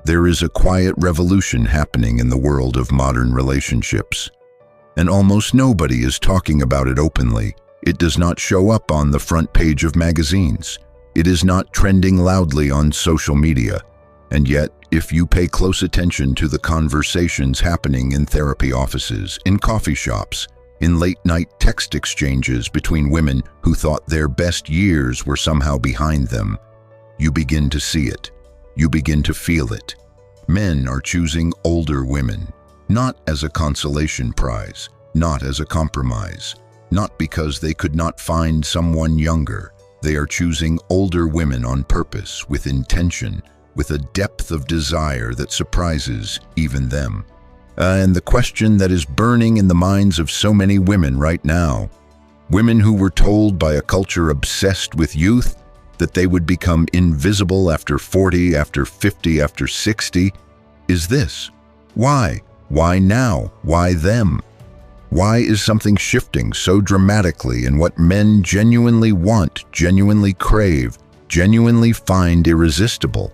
There is a quiet revolution happening in the world of modern relationships, and almost nobody is talking about it openly. It does not show up on the front page of magazines. It is not trending loudly on social media. And yet, if you pay close attention to the conversations happening in therapy offices, in coffee shops, in late-night text exchanges between women who thought their best years were somehow behind them, you begin to see it. You begin to feel it. Men are choosing older women, not as a consolation prize, not as a compromise, not because they could not find someone younger. They are choosing older women on purpose, with intention, with a depth of desire that surprises even them. And the question that is burning in the minds of so many women right now, women who were told by a culture obsessed with youth that they would become invisible after 40, after 50, after 60, is this. Why? Why now? Why them? Why is something shifting so dramatically in what men genuinely want, genuinely crave, genuinely find irresistible?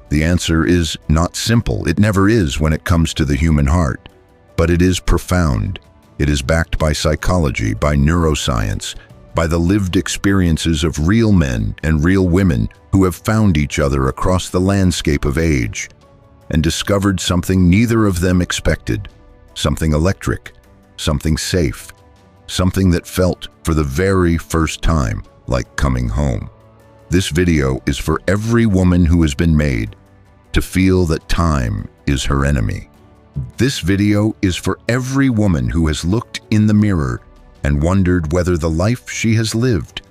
The answer is not simple. It never is when it comes to the human heart. But it is profound. It is backed by psychology, by neuroscience, by the lived experiences of real men and real women who have found each other across the landscape of age and discovered something neither of them expected, something electric, something safe, something that felt for the very first time like coming home. This video is for every woman who has been made to feel that time is her enemy. This video is for every woman who has looked in the mirror and wondered whether the life she has lived,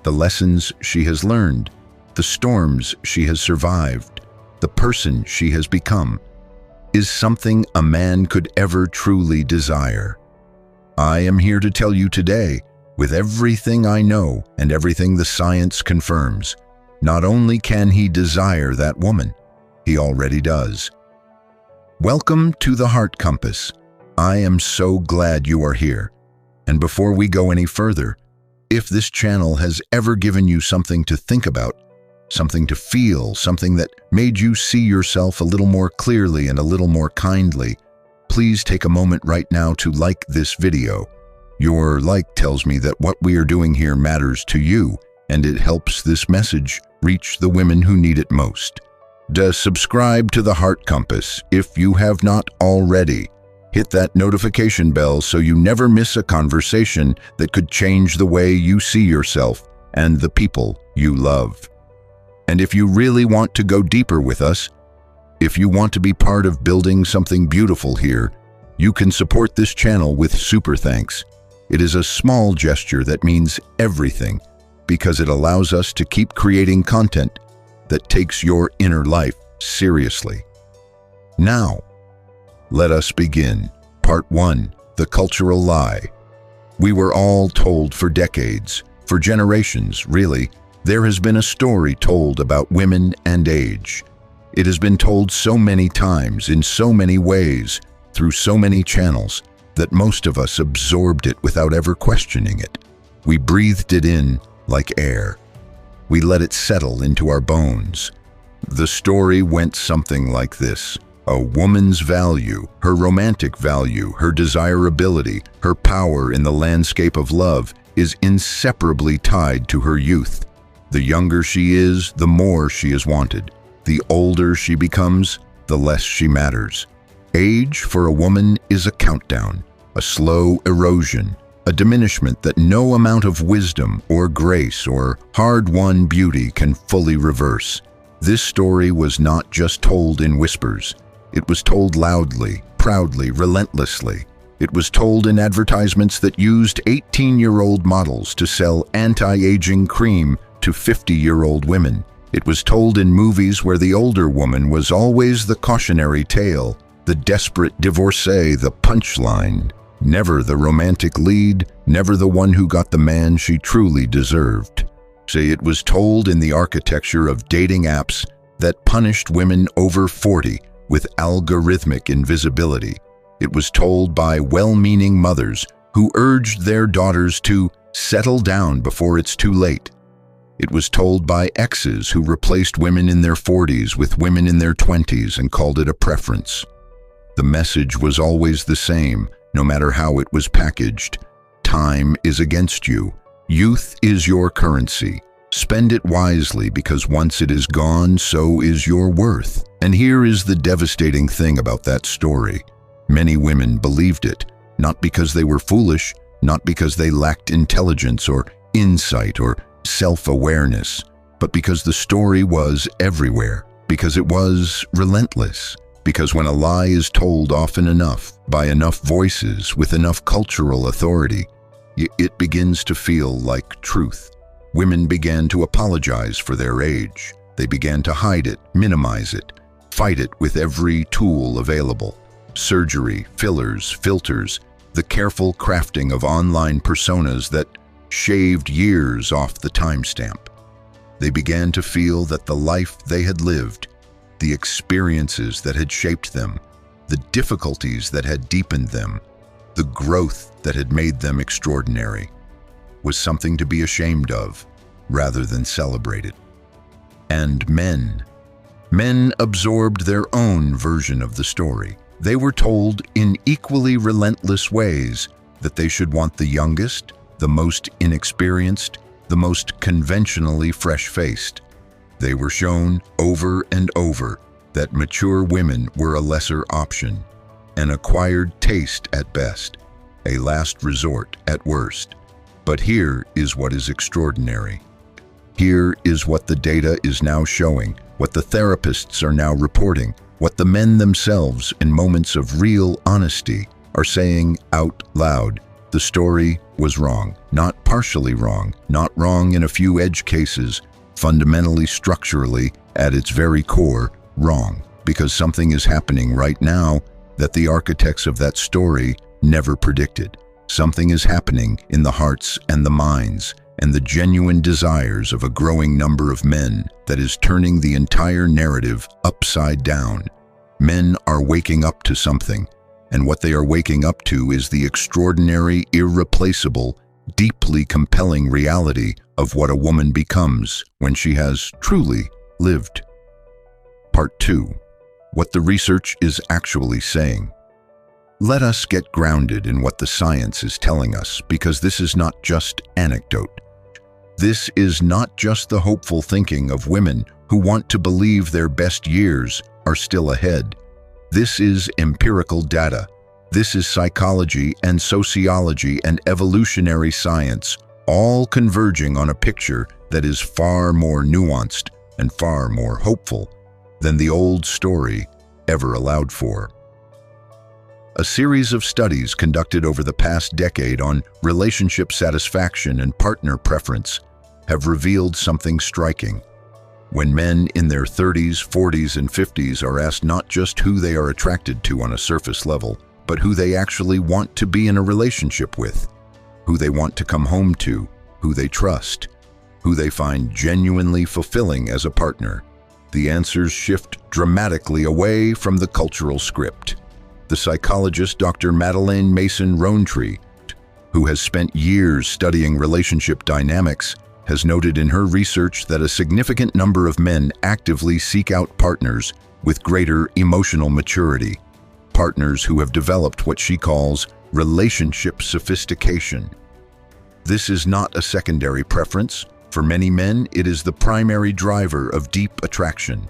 the lessons she has learned, the storms she has survived, the person she has become, is something a man could ever truly desire. I am here to tell you today, with everything I know and everything the science confirms, not only can he desire that woman, he already does. Welcome to the Heart Compass. I am so glad you are here. And before we go any further, if this channel has ever given you something to think about, something to feel, something that made you see yourself a little more clearly and a little more kindly, please take a moment right now to like this video. Your like tells me that what we are doing here matters to you, and it helps this message reach the women who need it most. Subscribe to the Heart Compass if you have not already. Hit that notification bell so you never miss a conversation that could change the way you see yourself and the people you love. And if you really want to go deeper with us, if you want to be part of building something beautiful here, you can support this channel with super thanks. It is a small gesture that means everything because it allows us to keep creating content that takes your inner life seriously. Now, let us begin. Part 1. The Cultural Lie. We were all told for decades, for generations really, there has been a story told about women and age. It has been told so many times, in so many ways, through so many channels, that most of us absorbed it without ever questioning it. We breathed it in like air. We let it settle into our bones. The story went something like this. A woman's value, her romantic value, her desirability, her power in the landscape of love is inseparably tied to her youth. The younger she is, the more she is wanted. The older she becomes, the less she matters. Age for a woman is a countdown, a slow erosion, a diminishment that no amount of wisdom or grace or hard-won beauty can fully reverse. This story was not just told in whispers. It was told loudly, proudly, relentlessly. It was told in advertisements that used 18-year-old models to sell anti-aging cream to 50-year-old women. It was told in movies where the older woman was always the cautionary tale, the desperate divorcee, the punchline. Never the romantic lead, never the one who got the man she truly deserved. Say, it was told in the architecture of dating apps that punished women over 40 with algorithmic invisibility. It was told by well-meaning mothers who urged their daughters to settle down before it's too late. It was told by exes who replaced women in their 40s with women in their 20s and called it a preference. The message was always the same, no matter how it was packaged. Time is against you. Youth is your currency. Spend it wisely, because once it is gone, so is your worth. And here is the devastating thing about that story. Many women believed it, not because they were foolish, not because they lacked intelligence or insight or self-awareness, but because the story was everywhere, because it was relentless. Because when a lie is told often enough, by enough voices, with enough cultural authority, it begins to feel like truth. Women began to apologize for their age. They began to hide it, minimize it, fight it with every tool available. Surgery, fillers, filters, the careful crafting of online personas that shaved years off the timestamp. They began to feel that the life they had lived, the experiences that had shaped them, the difficulties that had deepened them, the growth that had made them extraordinary, was something to be ashamed of rather than celebrated. And men absorbed their own version of the story. They were told in equally relentless ways that they should want the youngest, the most inexperienced, the most conventionally fresh-faced. They were shown over and over that mature women were a lesser option, an acquired taste at best, a last resort at worst. But here is what is extraordinary. Here is what the data is now showing, what the therapists are now reporting, what the men themselves, in moments of real honesty, are saying out loud. The story was wrong, not partially wrong, not wrong in a few edge cases, fundamentally, structurally, at its very core, wrong, because something is happening right now that the architects of that story never predicted. Something is happening in the hearts and the minds and the genuine desires of a growing number of men that is turning the entire narrative upside down. Men are waking up to something, and what they are waking up to is the extraordinary, irreplaceable, deeply compelling reality of what a woman becomes when she has truly lived. Part 2. What the research is actually saying. Let us get grounded in what the science is telling us, because this is not just anecdote. This is not just the hopeful thinking of women who want to believe their best years are still ahead. This is empirical data. This is psychology and sociology and evolutionary science, all converging on a picture that is far more nuanced and far more hopeful than the old story ever allowed for. A series of studies conducted over the past decade on relationship satisfaction and partner preference have revealed something striking. When men in their 30s, 40s, and 50s are asked not just who they are attracted to on a surface level, but who they actually want to be in a relationship with, who they want to come home to, who they trust, who they find genuinely fulfilling as a partner, the answers shift dramatically away from the cultural script. The psychologist Dr. Madeleine Mason-Rowntree, who has spent years studying relationship dynamics, has noted in her research that a significant number of men actively seek out partners with greater emotional maturity, partners who have developed what she calls relationship sophistication. This is not a secondary preference. For many men, it is the primary driver of deep attraction.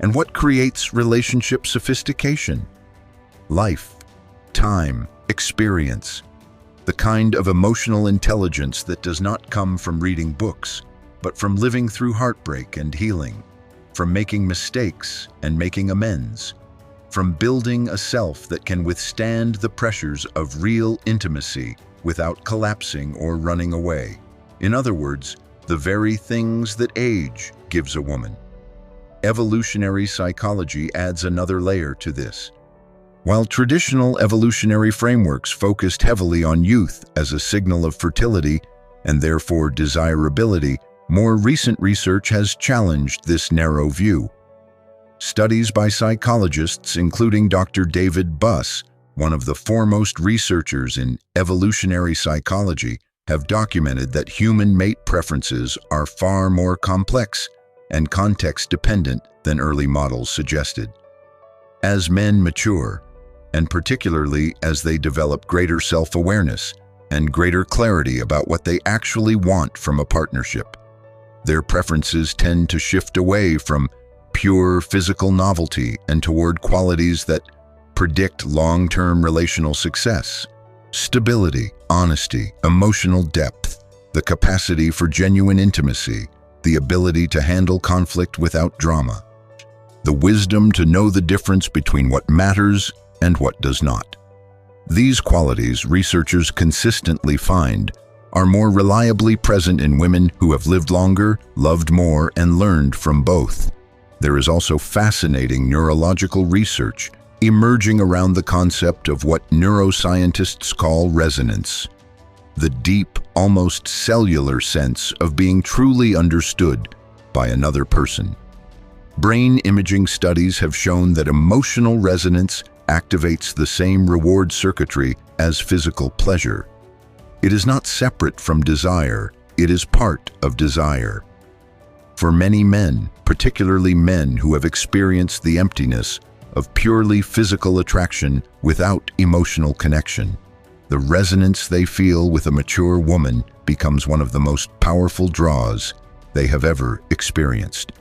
And what creates relationship sophistication? Life, time, experience. The kind of emotional intelligence that does not come from reading books, but from living through heartbreak and healing, from making mistakes and making amends, from building a self that can withstand the pressures of real intimacy without collapsing or running away. In other words, the very things that age gives a woman. Evolutionary psychology adds another layer to this. While traditional evolutionary frameworks focused heavily on youth as a signal of fertility and therefore desirability, more recent research has challenged this narrow view. Studies by psychologists, including Dr. David Buss, one of the foremost researchers in evolutionary psychology, have documented that human mate preferences are far more complex and context-dependent than early models suggested. As men mature, and particularly as they develop greater self-awareness and greater clarity about what they actually want from a partnership, their preferences tend to shift away from pure physical novelty and toward qualities that predict long-term relational success. Stability, honesty, emotional depth, the capacity for genuine intimacy, the ability to handle conflict without drama, the wisdom to know the difference between what matters and what does not. These qualities, researchers consistently find, are more reliably present in women who have lived longer, loved more, and learned from both. There is also fascinating neurological research emerging around the concept of what neuroscientists call resonance, the deep, almost cellular sense of being truly understood by another person. Brain imaging studies have shown that emotional resonance activates the same reward circuitry as physical pleasure. It is not separate from desire, it is part of desire. For many men, particularly men who have experienced the emptiness of purely physical attraction without emotional connection, the resonance they feel with a mature woman becomes one of the most powerful draws they have ever experienced.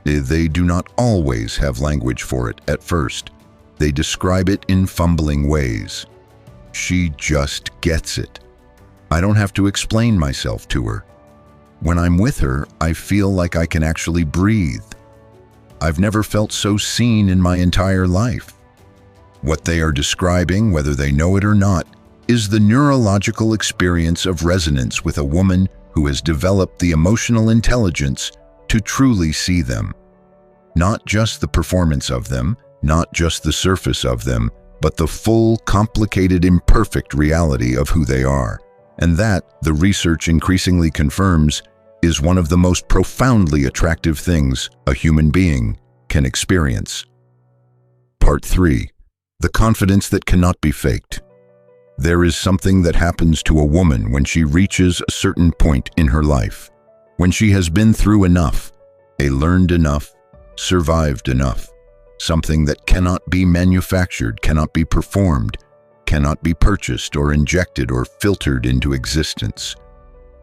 They do not always have language for it at first. They describe it in fumbling ways. She just gets it. I don't have to explain myself to her. When I'm with her, I feel like I can actually breathe. I've never felt so seen in my entire life. What they are describing, whether they know it or not, is the neurological experience of resonance with a woman who has developed the emotional intelligence to truly see them. Not just the performance of them, not just the surface of them, but the full, complicated, imperfect reality of who they are. And that, the research increasingly confirms, is one of the most profoundly attractive things a human being can experience. Part 3. The confidence that cannot be faked. There is something that happens to a woman when she reaches a certain point in her life, when she has been through enough, learned enough, survived enough, something that cannot be manufactured, cannot be performed, cannot be purchased or injected or filtered into existence.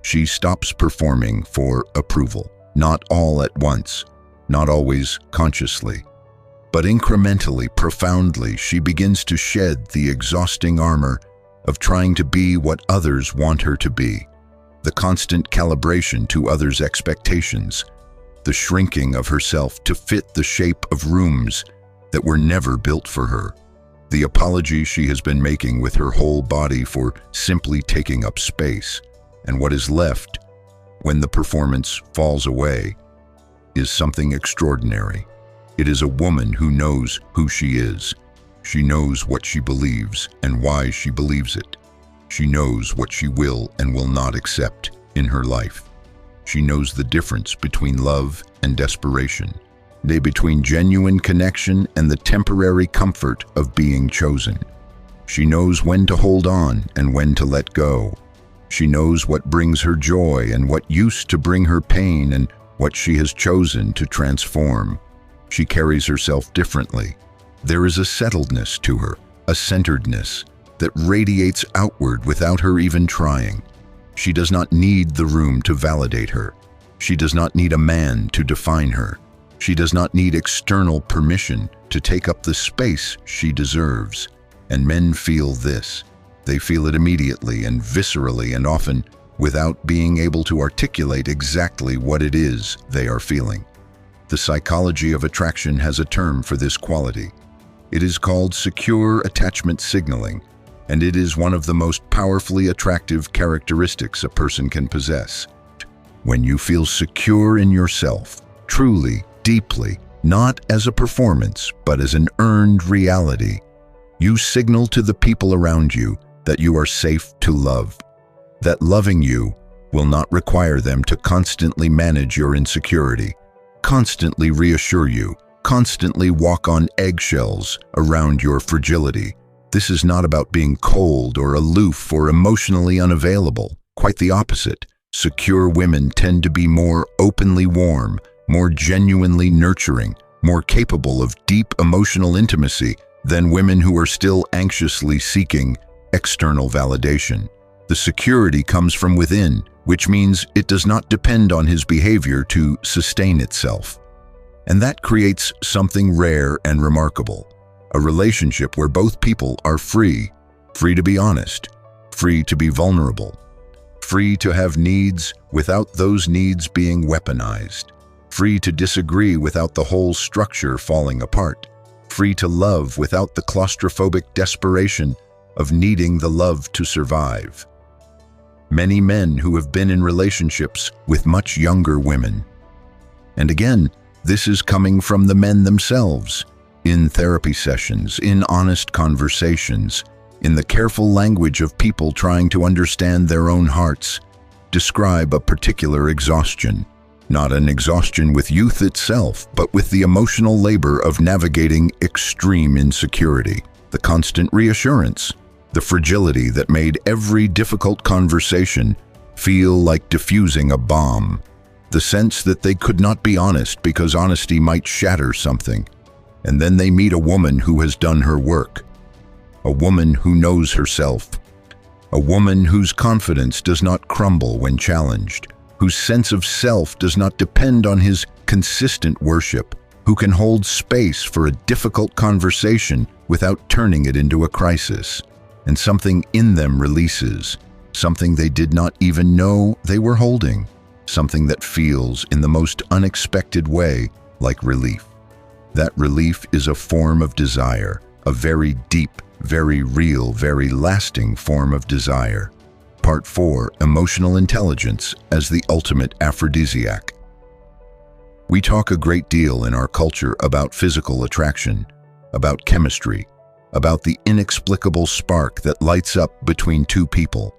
She stops performing for approval, not all at once, not always consciously, but incrementally, profoundly, she begins to shed the exhausting armor of trying to be what others want her to be, the constant calibration to others' expectations, the shrinking of herself to fit the shape of rooms that were never built for her, the apology she has been making with her whole body for simply taking up space. And what is left, when the performance falls away, is something extraordinary. It is a woman who knows who she is. She knows what she believes and why she believes it. She knows what she will and will not accept in her life. She knows the difference between love and desperation, between genuine connection and the temporary comfort of being chosen. She knows when to hold on and when to let go. She knows what brings her joy and what used to bring her pain and what she has chosen to transform. She carries herself differently. There is a settledness to her, a centeredness that radiates outward without her even trying. She does not need the room to validate her. She does not need a man to define her. She does not need external permission to take up the space she deserves. And men feel this. They feel it immediately and viscerally and often without being able to articulate exactly what it is they are feeling. The psychology of attraction has a term for this quality. It is called secure attachment signaling, and it is one of the most powerfully attractive characteristics a person can possess. When you feel secure in yourself, truly, deeply, not as a performance, but as an earned reality, you signal to the people around you that you are safe to love, that loving you will not require them to constantly manage your insecurity, constantly reassure you, constantly walk on eggshells around your fragility. This is not about being cold or aloof or emotionally unavailable. Quite the opposite. Secure women tend to be more openly warm, more genuinely nurturing, more capable of deep emotional intimacy than women who are still anxiously seeking external validation. The security comes from within, which means it does not depend on his behavior to sustain itself. And that creates something rare and remarkable. A relationship where both people are free to be honest, free to be vulnerable, free to have needs without those needs being weaponized, free to disagree without the whole structure falling apart, free to love without the claustrophobic desperation of needing the love to survive. Many men who have been in relationships with much younger women. And again, this is coming from the men themselves, in therapy sessions, in honest conversations, in the careful language of people trying to understand their own hearts, describe a particular exhaustion. Not an exhaustion with youth itself, but with the emotional labor of navigating extreme insecurity, the constant reassurance, the fragility that made every difficult conversation feel like diffusing a bomb, the sense that they could not be honest because honesty might shatter something. And then they meet a woman who has done her work, a woman who knows herself, a woman whose confidence does not crumble when challenged, whose sense of self does not depend on his consistent worship, who can hold space for a difficult conversation without turning it into a crisis. And something in them releases, something they did not even know they were holding, something that feels in the most unexpected way like relief. That relief is a form of desire, a very deep, very real, very lasting form of desire. Part 4, Emotional Intelligence as the Ultimate Aphrodisiac. We talk a great deal in our culture about physical attraction, about chemistry, about the inexplicable spark that lights up between two people.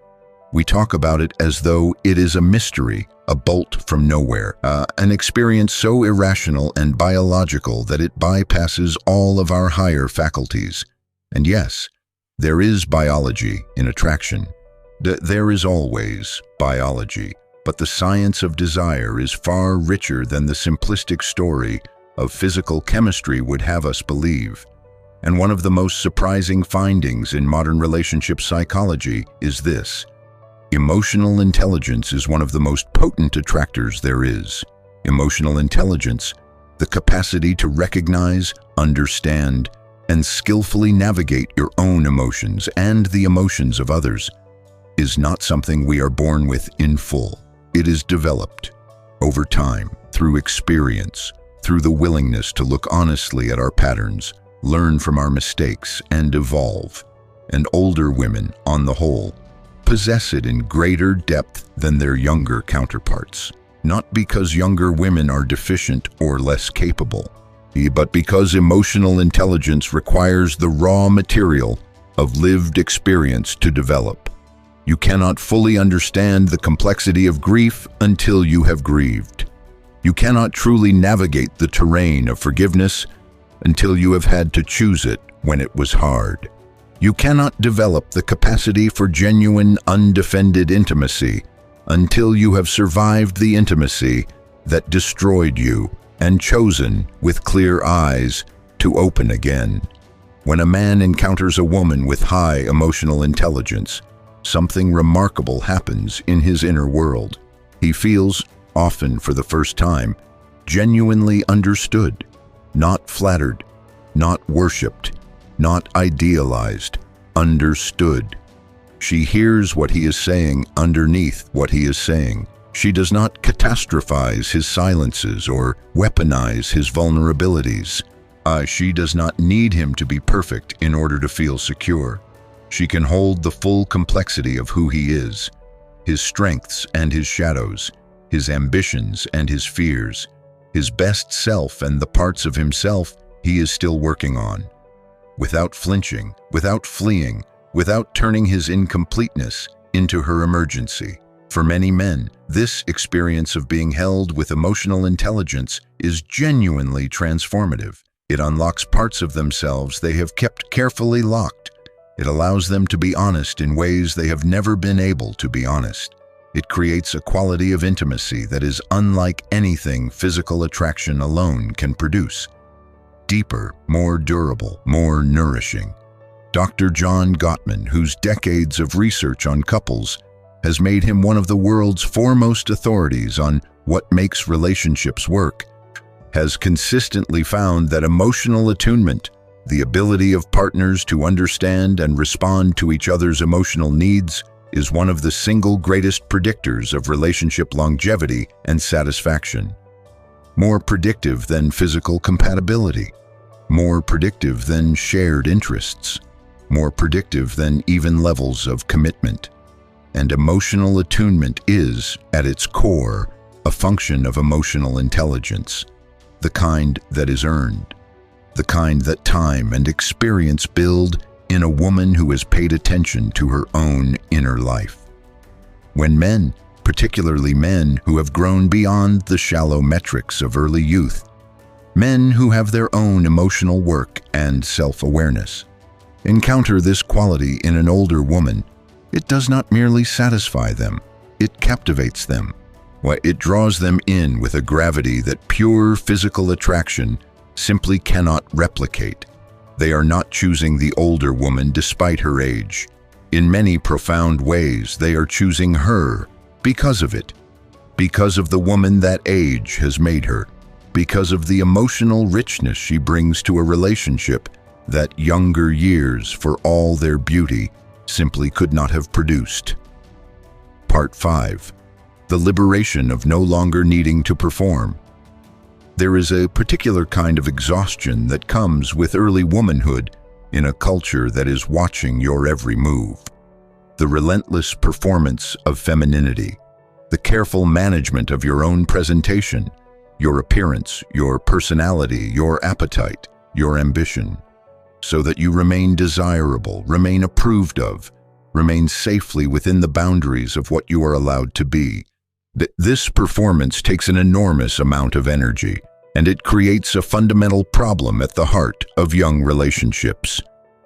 We talk about it as though it is a mystery, a bolt from nowhere, an experience so irrational and biological that it bypasses all of our higher faculties. And yes, there is biology in attraction. There is always biology, but the science of desire is far richer than the simplistic story of physical chemistry would have us believe. And one of the most surprising findings in modern relationship psychology is this: emotional intelligence is one of the most potent attractors there is. Emotional intelligence, the capacity to recognize, understand, and skillfully navigate your own emotions and the emotions of others, is not something we are born with in full. It is developed over time, through experience, through the willingness to look honestly at our patterns, learn from our mistakes, and evolve. And older women, on the whole, possess it in greater depth than their younger counterparts. Not because younger women are deficient or less capable, but because emotional intelligence requires the raw material of lived experience to develop. You cannot fully understand the complexity of grief until you have grieved. You cannot truly navigate the terrain of forgiveness until you have had to choose it when it was hard. You cannot develop the capacity for genuine, undefended intimacy until you have survived the intimacy that destroyed you and chosen, with clear eyes, to open again. When a man encounters a woman with high emotional intelligence, something remarkable happens in his inner world. He feels, often for the first time, genuinely understood, not flattered, not worshipped, not idealized, understood. She hears what he is saying underneath what he is saying. She does not catastrophize his silences or weaponize his vulnerabilities. She does not need him to be perfect in order to feel secure. She can hold the full complexity of who he is, his strengths and his shadows, his ambitions and his fears, his best self and the parts of himself he is still working on. Without flinching, without fleeing, without turning his incompleteness into her emergency. For many men, this experience of being held with emotional intelligence is genuinely transformative. It unlocks parts of themselves they have kept carefully locked. It allows them to be honest in ways they have never been able to be honest. It creates a quality of intimacy that is unlike anything physical attraction alone can produce. Deeper, more durable, more nourishing. Dr. John Gottman, whose decades of research on couples has made him one of the world's foremost authorities on what makes relationships work, has consistently found that emotional attunement, the ability of partners to understand and respond to each other's emotional needs, is one of the single greatest predictors of relationship longevity and satisfaction. More predictive than physical compatibility, more predictive than shared interests, more predictive than even levels of commitment. And emotional attunement is, at its core, a function of emotional intelligence, the kind that is earned, the kind that time and experience build in a woman who has paid attention to her own inner life. When men, particularly men who have grown beyond the shallow metrics of early youth, men who have their own emotional work and self-awareness, encounter this quality in an older woman, it does not merely satisfy them, it captivates them. It draws them in with a gravity that pure physical attraction simply cannot replicate. They are not choosing the older woman despite her age. In many profound ways, they are choosing her because of it, because of the woman that age has made her, because of the emotional richness she brings to a relationship that younger years, for all their beauty, simply could not have produced. Part 5. The liberation of no longer needing to perform. There is a particular kind of exhaustion that comes with early womanhood in a culture that is watching your every move. The relentless performance of femininity, the careful management of your own presentation, your appearance, your personality, your appetite, your ambition, so that you remain desirable, remain approved of, remain safely within the boundaries of what you are allowed to be. This performance takes an enormous amount of energy, and it creates a fundamental problem at the heart of young relationships.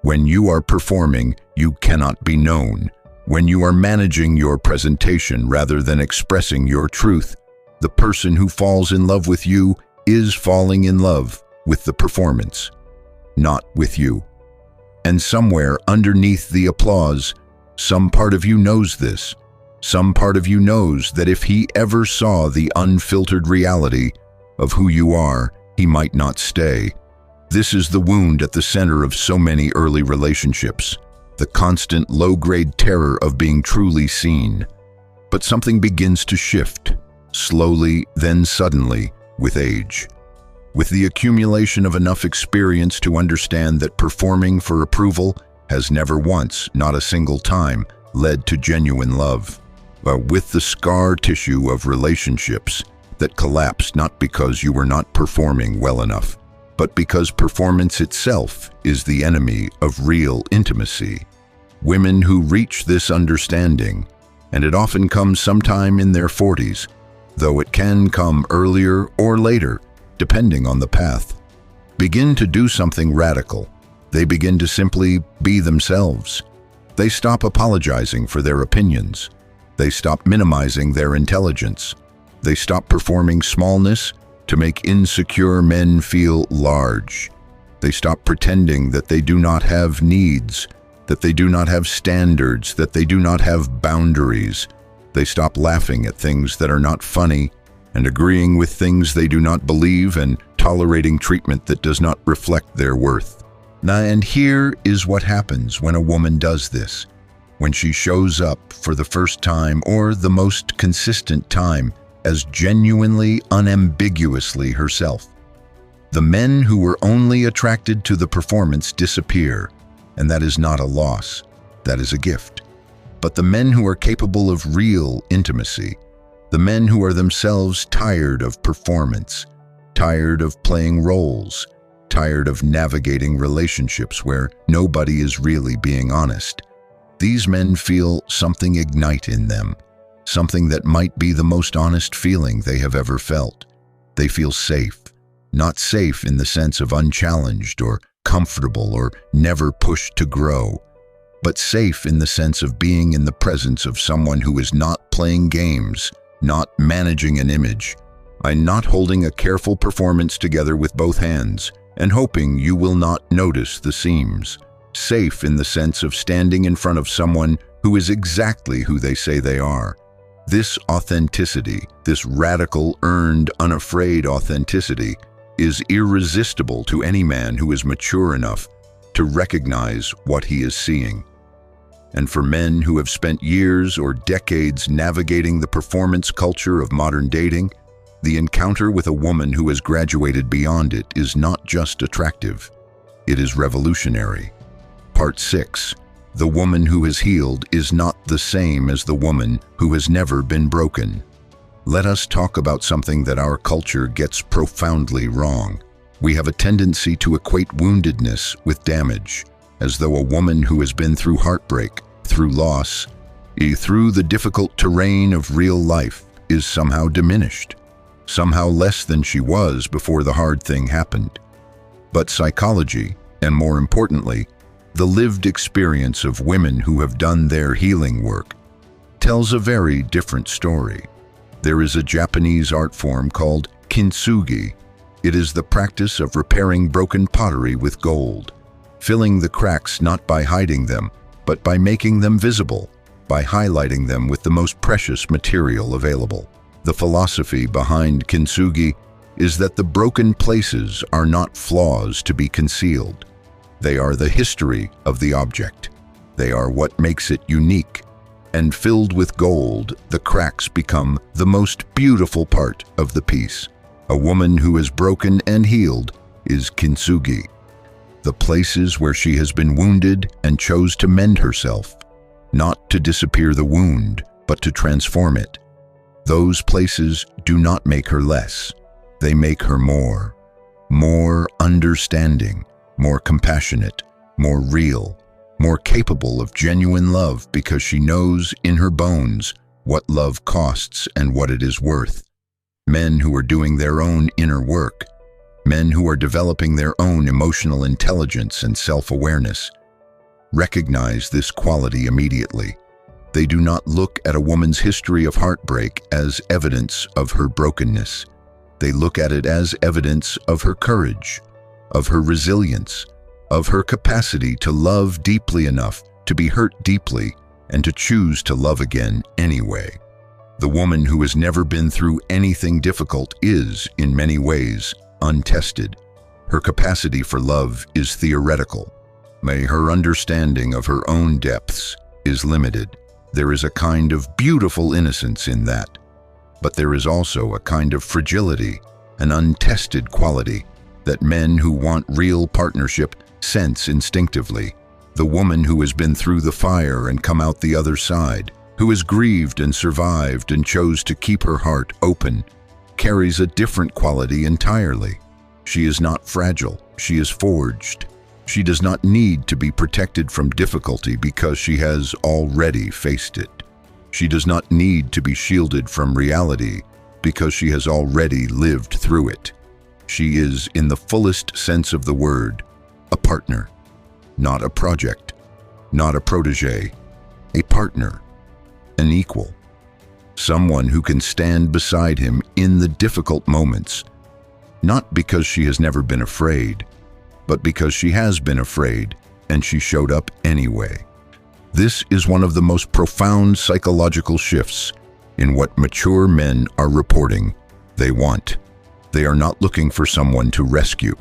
When you are performing, you cannot be known. When you are managing your presentation rather than expressing your truth, the person who falls in love with you is falling in love with the performance, not with you. And somewhere underneath the applause, some part of you knows this. Some part of you knows that if he ever saw the unfiltered reality of who you are, he might not stay. This is the wound at the center of so many early relationships, the constant low-grade terror of being truly seen. But something begins to shift, slowly, then suddenly, with age. With the accumulation of enough experience to understand that performing for approval has never once, not a single time, led to genuine love. With the scar tissue of relationships that collapsed not because you were not performing well enough, but because performance itself is the enemy of real intimacy. Women who reach this understanding, and it often comes sometime in their 40s, though it can come earlier or later, depending on the path, begin to do something radical. They begin to simply be themselves. They stop apologizing for their opinions. They stop minimizing their intelligence. They stop performing smallness to make insecure men feel large. They stop pretending that they do not have needs, that they do not have standards, that they do not have boundaries. They stop laughing at things that are not funny and agreeing with things they do not believe and tolerating treatment that does not reflect their worth. And here is what happens when a woman does this. When she shows up for the first time or the most consistent time as genuinely, unambiguously herself. The men who were only attracted to the performance disappear, and that is not a loss, that is a gift. But the men who are capable of real intimacy, the men who are themselves tired of performance, tired of playing roles, tired of navigating relationships where nobody is really being honest, these men feel something ignite in them, something that might be the most honest feeling they have ever felt. They feel safe, not safe in the sense of unchallenged or comfortable or never pushed to grow, but safe in the sense of being in the presence of someone who is not playing games, not managing an image, and not holding a careful performance together with both hands and hoping you will not notice the seams. Safe in the sense of standing in front of someone who is exactly who they say they are. This authenticity, this radical, earned, unafraid authenticity, is irresistible to any man who is mature enough to recognize what he is seeing. And for men who have spent years or decades navigating the performance culture of modern dating, the encounter with a woman who has graduated beyond it is not just attractive, it is revolutionary. Part 6. The woman who has healed is not the same as the woman who has never been broken. Let us talk about something that our culture gets profoundly wrong. We have a tendency to equate woundedness with damage, as though a woman who has been through heartbreak, through loss, through the difficult terrain of real life, is somehow diminished, somehow less than she was before the hard thing happened. But psychology, and more importantly, the lived experience of women who have done their healing work, tells a very different story. There is a Japanese art form called kintsugi. It is the practice of repairing broken pottery with gold, filling the cracks not by hiding them, but by making them visible, by highlighting them with the most precious material available. The philosophy behind kintsugi is that the broken places are not flaws to be concealed. They are the history of the object. They are what makes it unique. And filled with gold, the cracks become the most beautiful part of the piece. A woman who is broken and healed is kintsugi. The places where she has been wounded and chose to mend herself, not to disappear the wound, but to transform it. Those places do not make her less. They make her more understanding, more compassionate, more real, more capable of genuine love because she knows in her bones what love costs and what it is worth. Men who are doing their own inner work, men who are developing their own emotional intelligence and self-awareness, recognize this quality immediately. They do not look at a woman's history of heartbreak as evidence of her brokenness. They look at it as evidence of her courage, of her resilience, of her capacity to love deeply enough to be hurt deeply and to choose to love again anyway. The woman who has never been through anything difficult is, in many ways, untested. Her capacity for love is theoretical. Her understanding of her own depths is limited. There is a kind of beautiful innocence in that, but there is also a kind of fragility, an untested quality that men who want real partnership sense instinctively. The woman who has been through the fire and come out the other side, who has grieved and survived and chose to keep her heart open, carries a different quality entirely. She is not fragile, she is forged. She does not need to be protected from difficulty because she has already faced it. She does not need to be shielded from reality because she has already lived through it. She is, in the fullest sense of the word, a partner, not a project, not a protege, a partner, an equal, someone who can stand beside him in the difficult moments, not because she has never been afraid, but because she has been afraid and she showed up anyway. This is one of the most profound psychological shifts in what mature men are reporting they want. They are not looking for someone to rescue.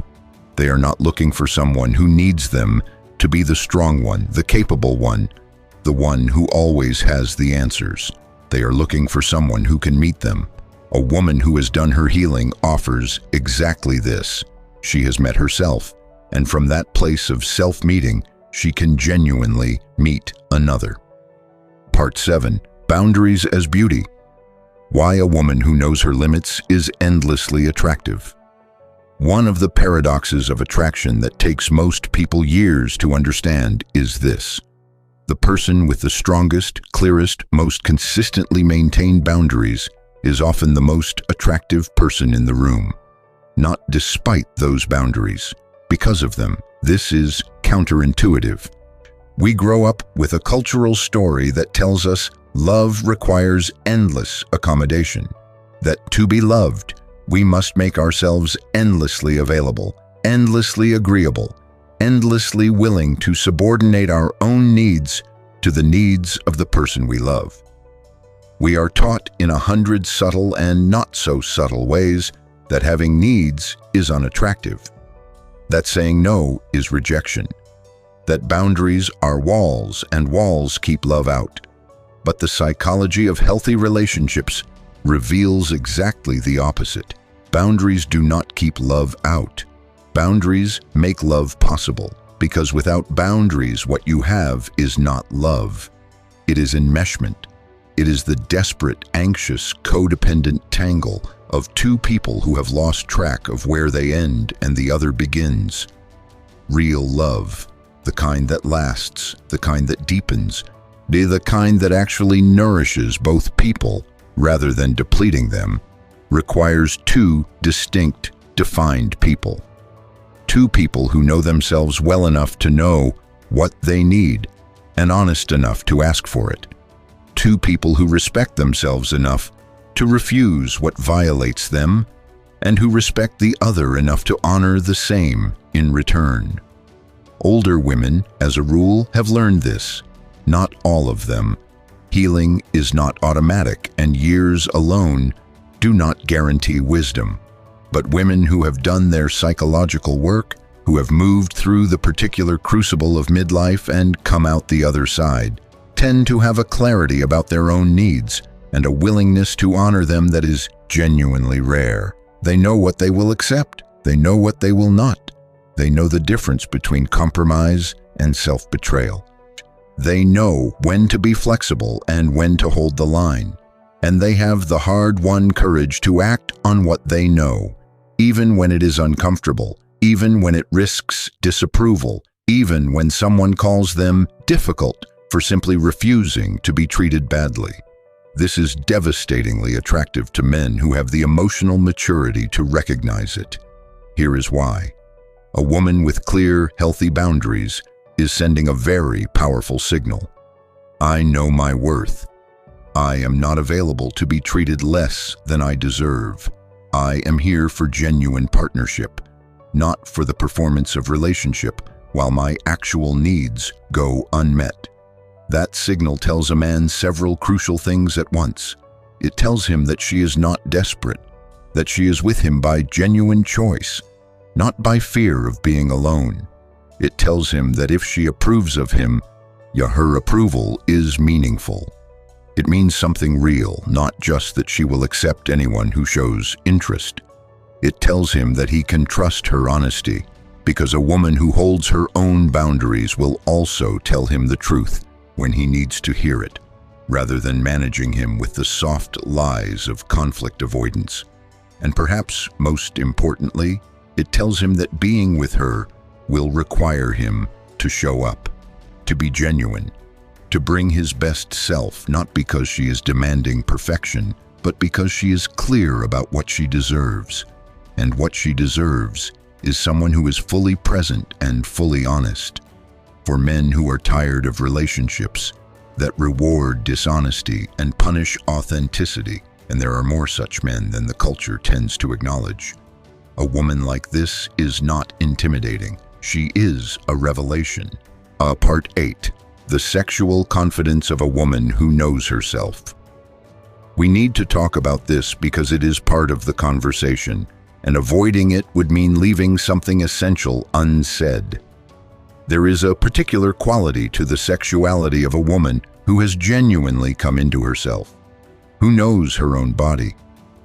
They are not looking for someone who needs them to be the strong one, the capable one, the one who always has the answers. They are looking for someone who can meet them. A woman who has done her healing offers exactly this. She has met herself, and from that place of self-meeting, she can genuinely meet another. Part 7. Boundaries as beauty. Why a woman who knows her limits is endlessly attractive. One of the paradoxes of attraction that takes most people years to understand is this. The person with the strongest, clearest, most consistently maintained boundaries is often the most attractive person in the room. Not despite those boundaries, because of them. This is counterintuitive. We grow up with a cultural story that tells us love requires endless accommodation, that to be loved, we must make ourselves endlessly available, endlessly agreeable, endlessly willing to subordinate our own needs to the needs of the person we love. We are taught in 100 subtle and not so subtle ways that having needs is unattractive, that saying no is rejection, that boundaries are walls and walls keep love out. But the psychology of healthy relationships reveals exactly the opposite. Boundaries do not keep love out. Boundaries make love possible, because without boundaries, what you have is not love. It is enmeshment. It is the desperate, anxious, codependent tangle of two people who have lost track of where they end and the other begins. Real love, the kind that lasts, the kind that deepens, the kind that actually nourishes both people rather than depleting them, requires two distinct, defined people. Two people who know themselves well enough to know what they need and honest enough to ask for it. Two people who respect themselves enough to refuse what violates them and who respect the other enough to honor the same in return. Older women, as a rule, have learned this. Not all of them. Healing is not automatic, and years alone do not guarantee wisdom. But women who have done their psychological work, who have moved through the particular crucible of midlife and come out the other side, tend to have a clarity about their own needs and a willingness to honor them that is genuinely rare. They know what they will accept. They know what they will not. They know the difference between compromise and self-betrayal. They know when to be flexible and when to hold the line. And they have the hard-won courage to act on what they know, even when it is uncomfortable, even when it risks disapproval, even when someone calls them difficult for simply refusing to be treated badly. This is devastatingly attractive to men who have the emotional maturity to recognize it. Here is why. A woman with clear, healthy boundaries is sending a very powerful signal. I know my worth. I am not available to be treated less than I deserve. I am here for genuine partnership, not for the performance of relationship, while my actual needs go unmet. That signal tells a man several crucial things at once. It tells him that she is not desperate, that she is with him by genuine choice, not by fear of being alone. It tells him that if she approves of him, her approval is meaningful. It means something real, not just that she will accept anyone who shows interest. It tells him that he can trust her honesty, because a woman who holds her own boundaries will also tell him the truth when he needs to hear it, rather than managing him with the soft lies of conflict avoidance. And perhaps most importantly, it tells him that being with her will require him to show up, to be genuine, to bring his best self, not because she is demanding perfection, but because she is clear about what she deserves. And what she deserves is someone who is fully present and fully honest. For men who are tired of relationships that reward dishonesty and punish authenticity, and there are more such men than the culture tends to acknowledge, a woman like this is not intimidating. She is a revelation. Part 8. The sexual confidence of a woman who knows herself. We need to talk about this because it is part of the conversation, and avoiding it would mean leaving something essential unsaid. There is a particular quality to the sexuality of a woman who has genuinely come into herself, who knows her own body,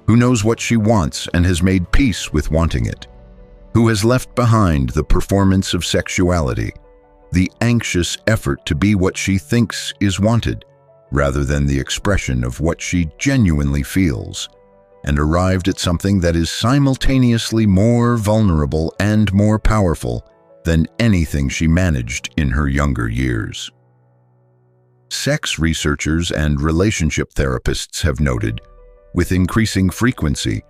who knows what she wants and has made peace with wanting it, who has left behind the performance of sexuality, the anxious effort to be what she thinks is wanted, rather than the expression of what she genuinely feels, and arrived at something that is simultaneously more vulnerable and more powerful than anything she managed in her younger years. Sex researchers and relationship therapists have noted, with increasing frequency,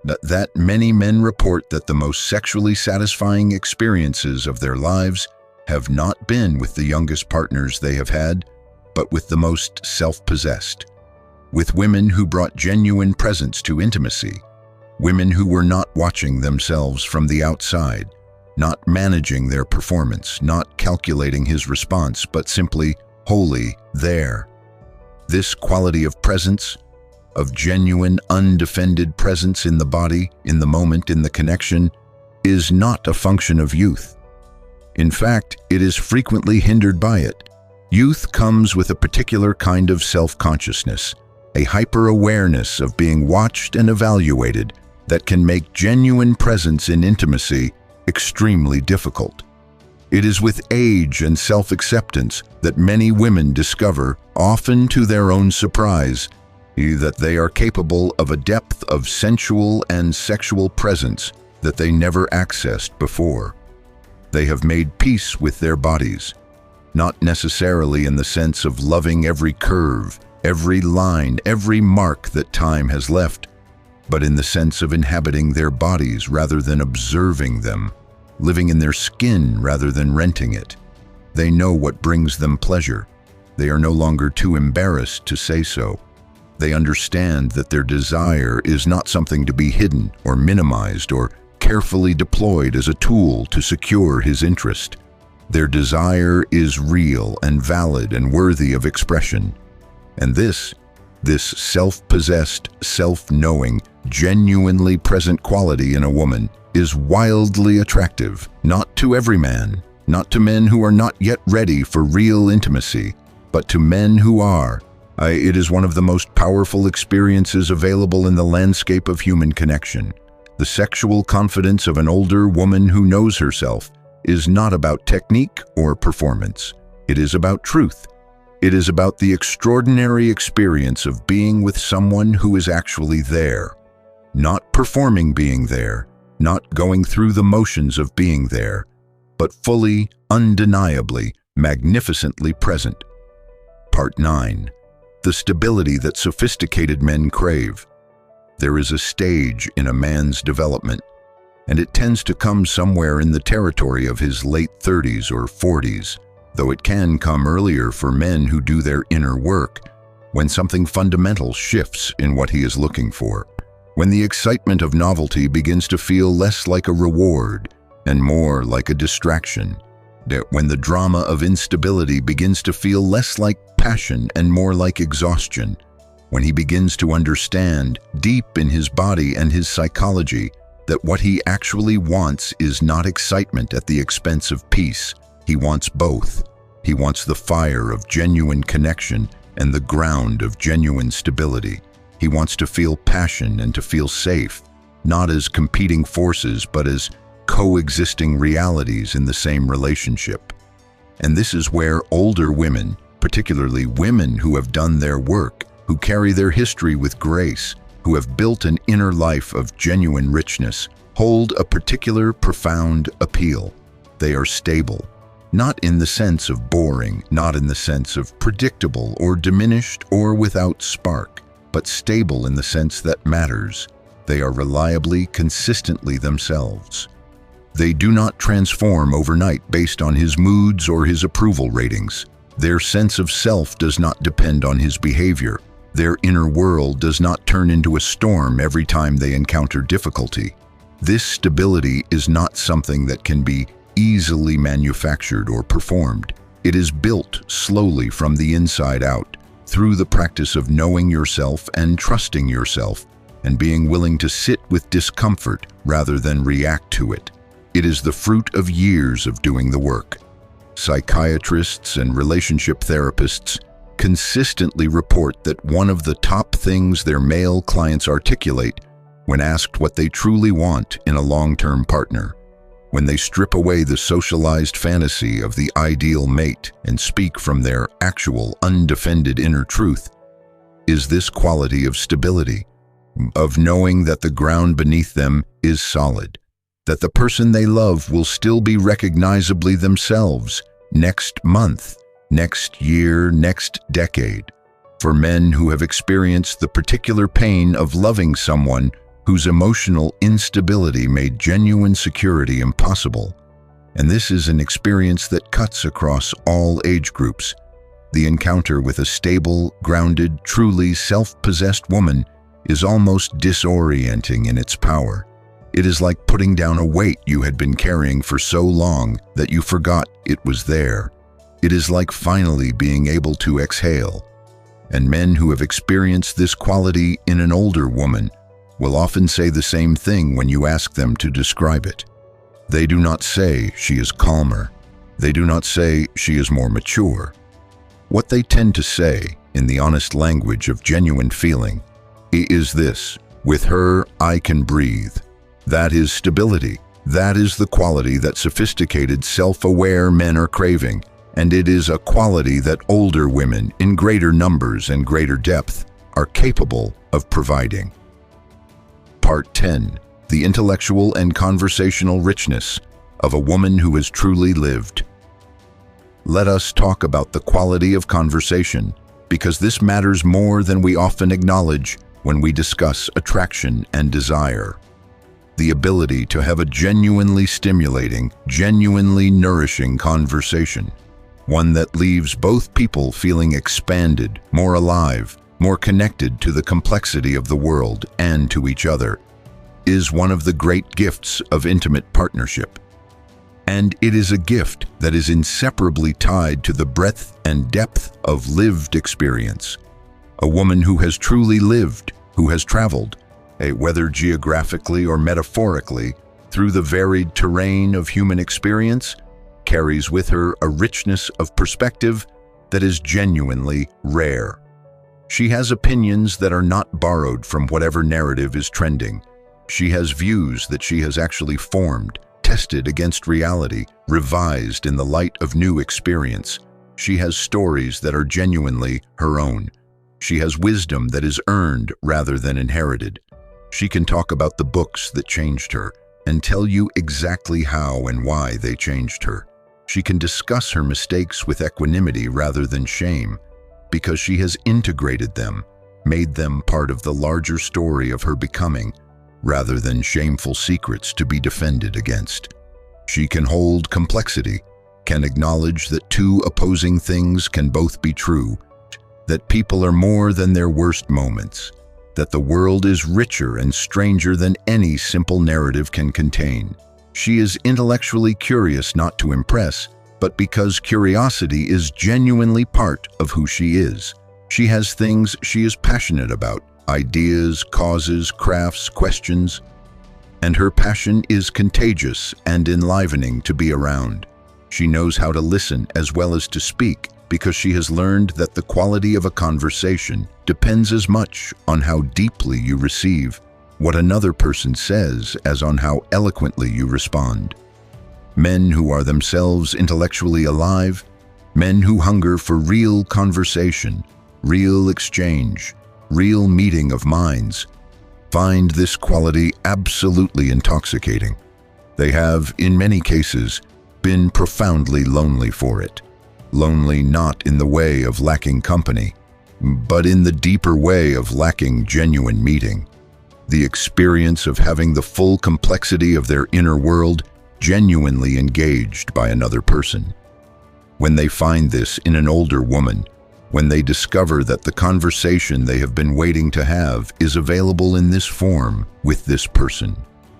that many men report that the most sexually satisfying experiences of their lives have not been with the youngest partners they have had, but with the most self-possessed. With women who brought genuine presence to intimacy. Women who were not watching themselves from the outside, not managing their performance, not calculating his response, but simply wholly there. This quality of presence, of genuine, undefended presence in the body, in the moment, in the connection, is not a function of youth. In fact, it is frequently hindered by it. Youth comes with a particular kind of self-consciousness, a hyper-awareness of being watched and evaluated that can make genuine presence in intimacy extremely difficult. It is with age and self-acceptance that many women discover, often to their own surprise, that they are capable of a depth of sensual and sexual presence that they never accessed before. They have made peace with their bodies, not necessarily in the sense of loving every curve, every line, every mark that time has left, but in the sense of inhabiting their bodies rather than observing them, living in their skin rather than renting it. They know what brings them pleasure. They are no longer too embarrassed to say so. They understand that their desire is not something to be hidden or minimized or carefully deployed as a tool to secure his interest. Their desire is real and valid and worthy of expression. And this self-possessed, self-knowing, genuinely present quality in a woman is wildly attractive, not to every man, not to men who are not yet ready for real intimacy, but to men who are. It is one of the most powerful experiences available in the landscape of human connection. The sexual confidence of an older woman who knows herself is not about technique or performance. It is about truth. It is about the extraordinary experience of being with someone who is actually there, not performing being there, not going through the motions of being there, but fully, undeniably, magnificently present. Part 9. The stability that sophisticated men crave. There is a stage in a man's development, and it tends to come somewhere in the territory of his late 30s or 40s, though it can come earlier for men who do their inner work, when something fundamental shifts in what he is looking for, when the excitement of novelty begins to feel less like a reward and more like a distraction, when the drama of instability begins to feel less like passion and more like exhaustion, when he begins to understand, deep in his body and his psychology, that what he actually wants is not excitement at the expense of peace. He wants both. He wants the fire of genuine connection and the ground of genuine stability. He wants to feel passion and to feel safe, not as competing forces, but as coexisting realities in the same relationship. And this is where older women, particularly women who have done their work, who carry their history with grace, who have built an inner life of genuine richness, hold a particular profound appeal. They are stable, not in the sense of boring, not in the sense of predictable or diminished or without spark, but stable in the sense that matters. They are reliably, consistently themselves. They do not transform overnight based on his moods or his approval ratings. Their sense of self does not depend on his behavior. Their inner world does not turn into a storm every time they encounter difficulty. This stability is not something that can be easily manufactured or performed. It is built slowly from the inside out, through the practice of knowing yourself and trusting yourself, and being willing to sit with discomfort rather than react to it. It is the fruit of years of doing the work. Psychiatrists and relationship therapists consistently report that one of the top things their male clients articulate when asked what they truly want in a long-term partner, when they strip away the socialized fantasy of the ideal mate and speak from their actual, undefended inner truth, is this quality of stability, of knowing that the ground beneath them is solid, that the person they love will still be recognizably themselves next month, next year, next decade. For men who have experienced the particular pain of loving someone whose emotional instability made genuine security impossible, And this is an experience that cuts across all age groups. The encounter with a stable, grounded, truly self-possessed woman is almost disorienting in its power. It is like putting down a weight you had been carrying for so long that you forgot it was there. It is like finally being able to exhale. And men who have experienced this quality in an older woman will often say the same thing when you ask them to describe it. They do not say she is calmer. They do not say she is more mature. What they tend to say, in the honest language of genuine feeling, is this: with her, I can breathe. That is stability. That is the quality that sophisticated, self-aware men are craving, and it is a quality that older women, in greater numbers and greater depth, are capable of providing. Part 10. The intellectual and conversational richness of a woman who has truly lived. Let us talk about the quality of conversation, because this matters more than we often acknowledge when we discuss attraction and desire. The ability to have a genuinely stimulating, genuinely nourishing conversation, one that leaves both people feeling expanded, more alive, more connected to the complexity of the world and to each other, is one of the great gifts of intimate partnership. And it is a gift that is inseparably tied to the breadth and depth of lived experience. A woman who has truly lived, who has traveled, whether geographically or metaphorically, through the varied terrain of human experience, carries with her a richness of perspective that is genuinely rare. She has opinions that are not borrowed from whatever narrative is trending. She has views that she has actually formed, tested against reality, revised in the light of new experience. She has stories that are genuinely her own. She has wisdom that is earned rather than inherited. She can talk about the books that changed her and tell you exactly how and why they changed her. She can discuss her mistakes with equanimity rather than shame, because she has integrated them, made them part of the larger story of her becoming, rather than shameful secrets to be defended against. She can hold complexity, can acknowledge that two opposing things can both be true, that people are more than their worst moments, that the world is richer and stranger than any simple narrative can contain. She is intellectually curious not to impress, but because curiosity is genuinely part of who she is. She has things she is passionate about, ideas, causes, crafts, questions, and her passion is contagious and enlivening to be around. She knows how to listen as well as to speak, because she has learned that the quality of a conversation depends as much on how deeply you receive what another person says as on how eloquently you respond. Men who are themselves intellectually alive, men who hunger for real conversation, real exchange, real meeting of minds, find this quality absolutely intoxicating. They have, in many cases, been profoundly lonely for it. Lonely not in the way of lacking company, but in the deeper way of lacking genuine meeting. The experience of having the full complexity of their inner world genuinely engaged by another person. When they find this in an older woman, when they discover that the conversation they have been waiting to have is available in this form with this person,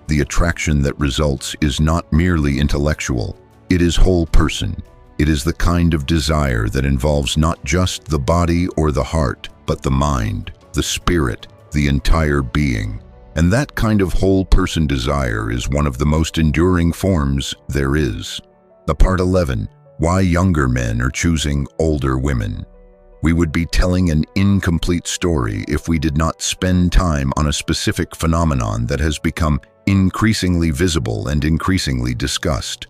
the attraction that results is not merely intellectual, it is whole person. It is the kind of desire that involves not just the body or the heart, but the mind, the spirit, the entire being. And that kind of whole person desire is one of the most enduring forms there is. The part 11, why younger men are choosing older women. We would be telling an incomplete story if we did not spend time on a specific phenomenon that has become increasingly visible and increasingly discussed.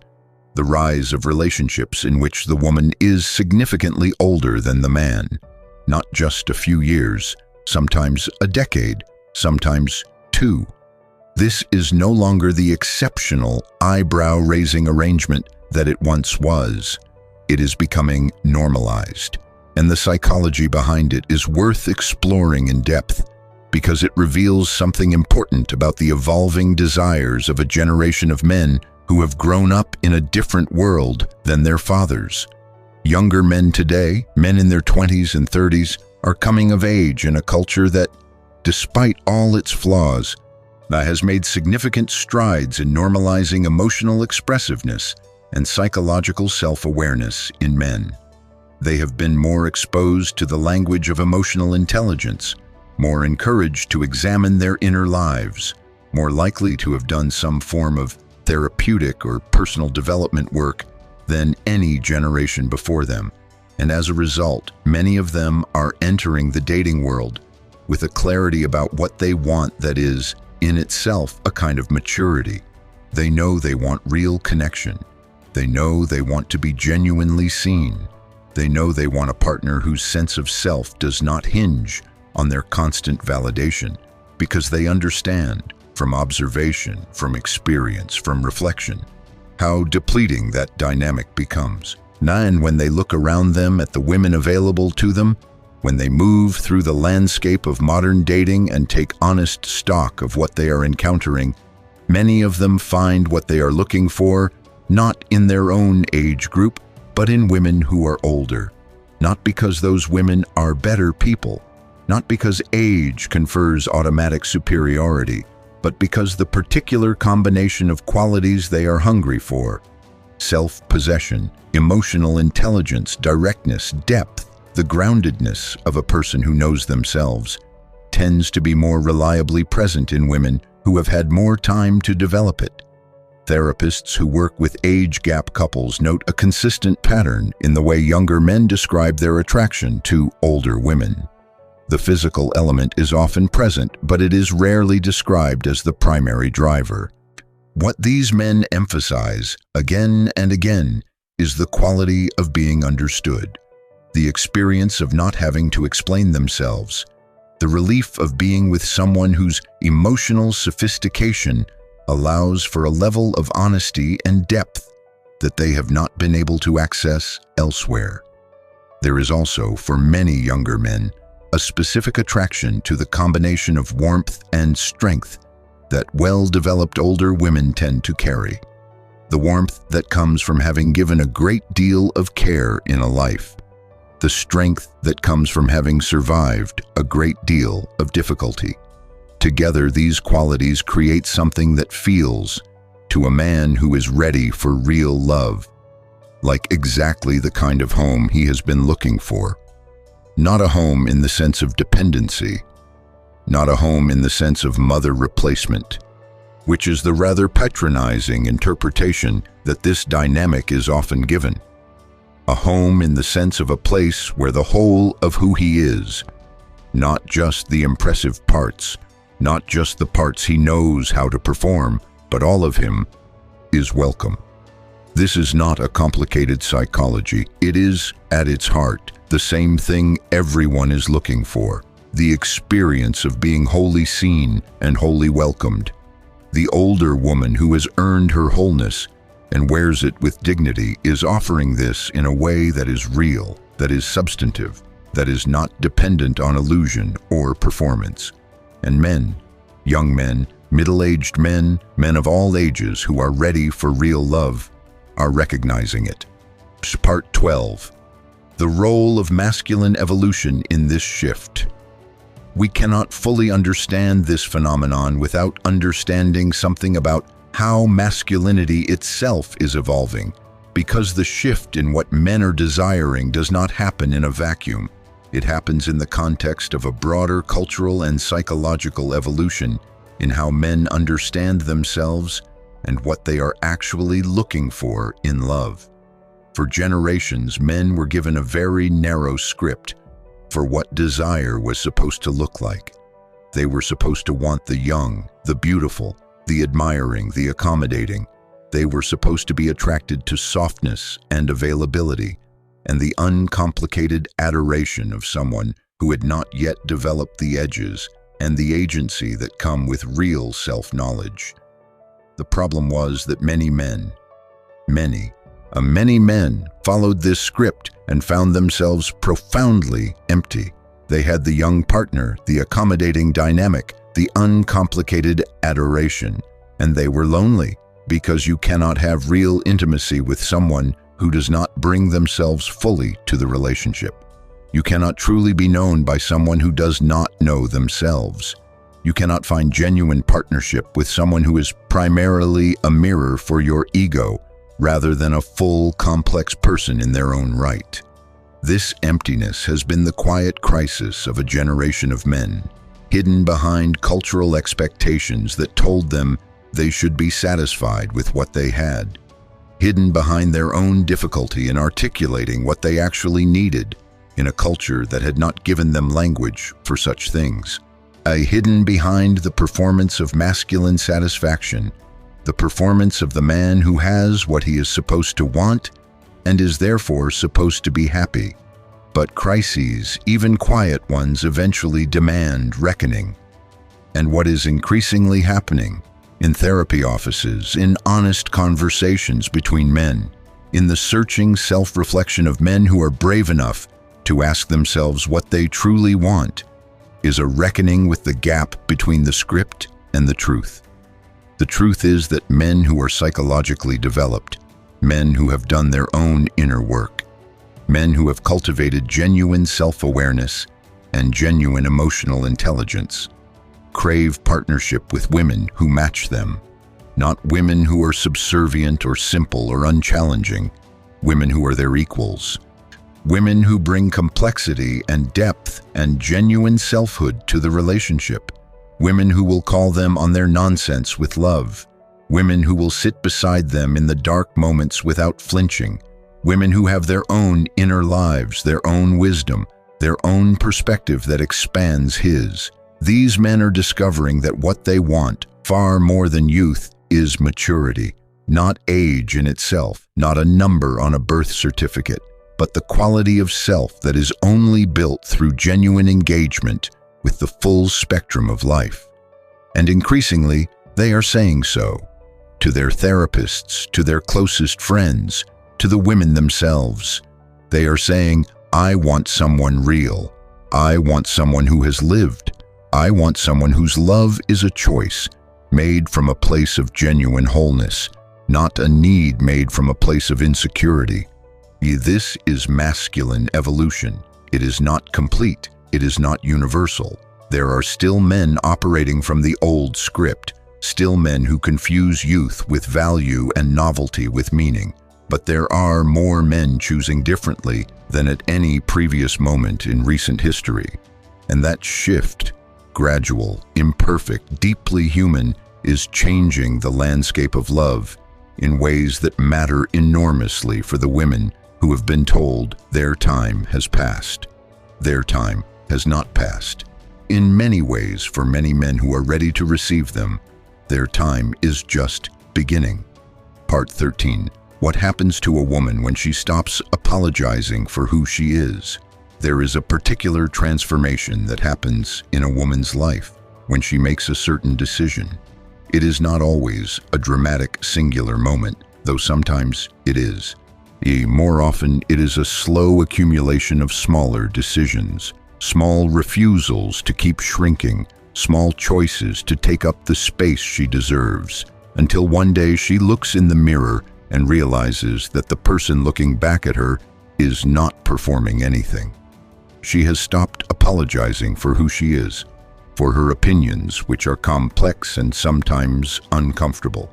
The rise of relationships in which the woman is significantly older than the man. Not just a few years, sometimes a decade, sometimes two. This is no longer the exceptional, eyebrow-raising arrangement that it once was. It is becoming normalized, and the psychology behind it is worth exploring in depth because it reveals something important about the evolving desires of a generation of men who have grown up in a different world than their fathers. Younger men today, men in their 20s and 30s, are coming of age in a culture that, despite all its flaws, has made significant strides in normalizing emotional expressiveness and psychological self-awareness in men. They have been more exposed to the language of emotional intelligence, more encouraged to examine their inner lives, more likely to have done some form of therapeutic or personal development work than any generation before them. And as a result, many of them are entering the dating world with a clarity about what they want that is, in itself, a kind of maturity. They know they want real connection. They know they want to be genuinely seen. They know they want a partner whose sense of self does not hinge on their constant validation, because they understand, from observation, from experience, from reflection, how depleting that dynamic becomes. And when they look around them at the women available to them, when they move through the landscape of modern dating and take honest stock of what they are encountering, many of them find what they are looking for not in their own age group, but in women who are older. Not because those women are better people, not because age confers automatic superiority, but because the particular combination of qualities they are hungry for, self-possession, emotional intelligence, directness, depth, the groundedness of a person who knows themselves, tends to be more reliably present in women who have had more time to develop it. Therapists who work with age gap couples note a consistent pattern in the way younger men describe their attraction to older women. The physical element is often present, but it is rarely described as the primary driver. What these men emphasize, again and again, is the quality of being understood, the experience of not having to explain themselves, the relief of being with someone whose emotional sophistication allows for a level of honesty and depth that they have not been able to access elsewhere. There is also, for many younger men, a specific attraction to the combination of warmth and strength that well-developed older women tend to carry. The warmth that comes from having given a great deal of care in a life. The strength that comes from having survived a great deal of difficulty. Together, these qualities create something that feels, to a man who is ready for real love, like exactly the kind of home he has been looking for. Not a home in the sense of dependency, not a home in the sense of mother replacement, which is the rather patronizing interpretation that this dynamic is often given. A home in the sense of a place where the whole of who he is, not just the impressive parts, not just the parts he knows how to perform, but all of him, is welcome. This is not a complicated psychology. It is, at its heart, the same thing everyone is looking for, the experience of being wholly seen and wholly welcomed. The older woman who has earned her wholeness and wears it with dignity is offering this in a way that is real, that is substantive, that is not dependent on illusion or performance. And men, young men, middle-aged men, men of all ages who are ready for real love, are recognizing it. Part 12. The role of masculine evolution in this shift. We cannot fully understand this phenomenon without understanding something about how masculinity itself is evolving, because the shift in what men are desiring does not happen in a vacuum. It happens in the context of a broader cultural and psychological evolution in how men understand themselves and what they are actually looking for in love. For generations, men were given a very narrow script for what desire was supposed to look like. They were supposed to want the young, the beautiful, the admiring, the accommodating. They were supposed to be attracted to softness and availability and the uncomplicated adoration of someone who had not yet developed the edges and the agency that come with real self-knowledge. The problem was that many men followed this script and found themselves profoundly empty. They had the young partner, the accommodating dynamic, the uncomplicated adoration, and they were lonely. because you cannot have real intimacy with someone who does not bring themselves fully to the relationship. You cannot truly be known by someone who does not know themselves. You cannot find genuine partnership with someone who is primarily a mirror for your ego, rather than a full, complex person in their own right. This emptiness has been the quiet crisis of a generation of men, hidden behind cultural expectations that told them they should be satisfied with what they had, hidden behind their own difficulty in articulating what they actually needed in a culture that had not given them language for such things. Hidden behind the performance of masculine satisfaction, the performance of the man who has what he is supposed to want and is therefore supposed to be happy. But crises, even quiet ones, eventually demand reckoning. And what is increasingly happening in therapy offices, in honest conversations between men, in the searching self-reflection of men who are brave enough to ask themselves what they truly want, is a reckoning with the gap between the script and the truth. The truth is that men who are psychologically developed, men who have done their own inner work, men who have cultivated genuine self-awareness and genuine emotional intelligence, crave partnership with women who match them, not women who are subservient or simple or unchallenging, women who are their equals, women who bring complexity and depth and genuine selfhood to the relationship, women who will call them on their nonsense with love, women who will sit beside them in the dark moments without flinching, women who have their own inner lives, their own wisdom, their own perspective that expands his. These men are discovering that what they want, far more than youth, is maturity, not age in itself, not a number on a birth certificate, but the quality of self that is only built through genuine engagement with the full spectrum of life. And increasingly, they are saying so to their therapists, to their closest friends, to the women themselves. They are saying, I want someone real. I want someone who has lived. I want someone whose love is a choice, made from a place of genuine wholeness, not a need made from a place of insecurity. This is masculine evolution. It is not complete. It is not universal. There are still men operating from the old script, still men who confuse youth with value and novelty with meaning. But there are more men choosing differently than at any previous moment in recent history. And that shift, gradual, imperfect, deeply human, is changing the landscape of love in ways that matter enormously for the women who have been told their time has passed. Their time has not passed. In many ways, for many men who are ready to receive them, their time is just beginning. Part 13. What happens to a woman when she stops apologizing for who she is? There is a particular transformation that happens in a woman's life when she makes a certain decision. It is not always a dramatic, singular moment, though sometimes it is. More often, it is a slow accumulation of smaller decisions, small refusals to keep shrinking, small choices to take up the space she deserves, until one day she looks in the mirror and realizes that the person looking back at her is not performing anything. She has stopped apologizing for who she is, for her opinions, which are complex and sometimes uncomfortable,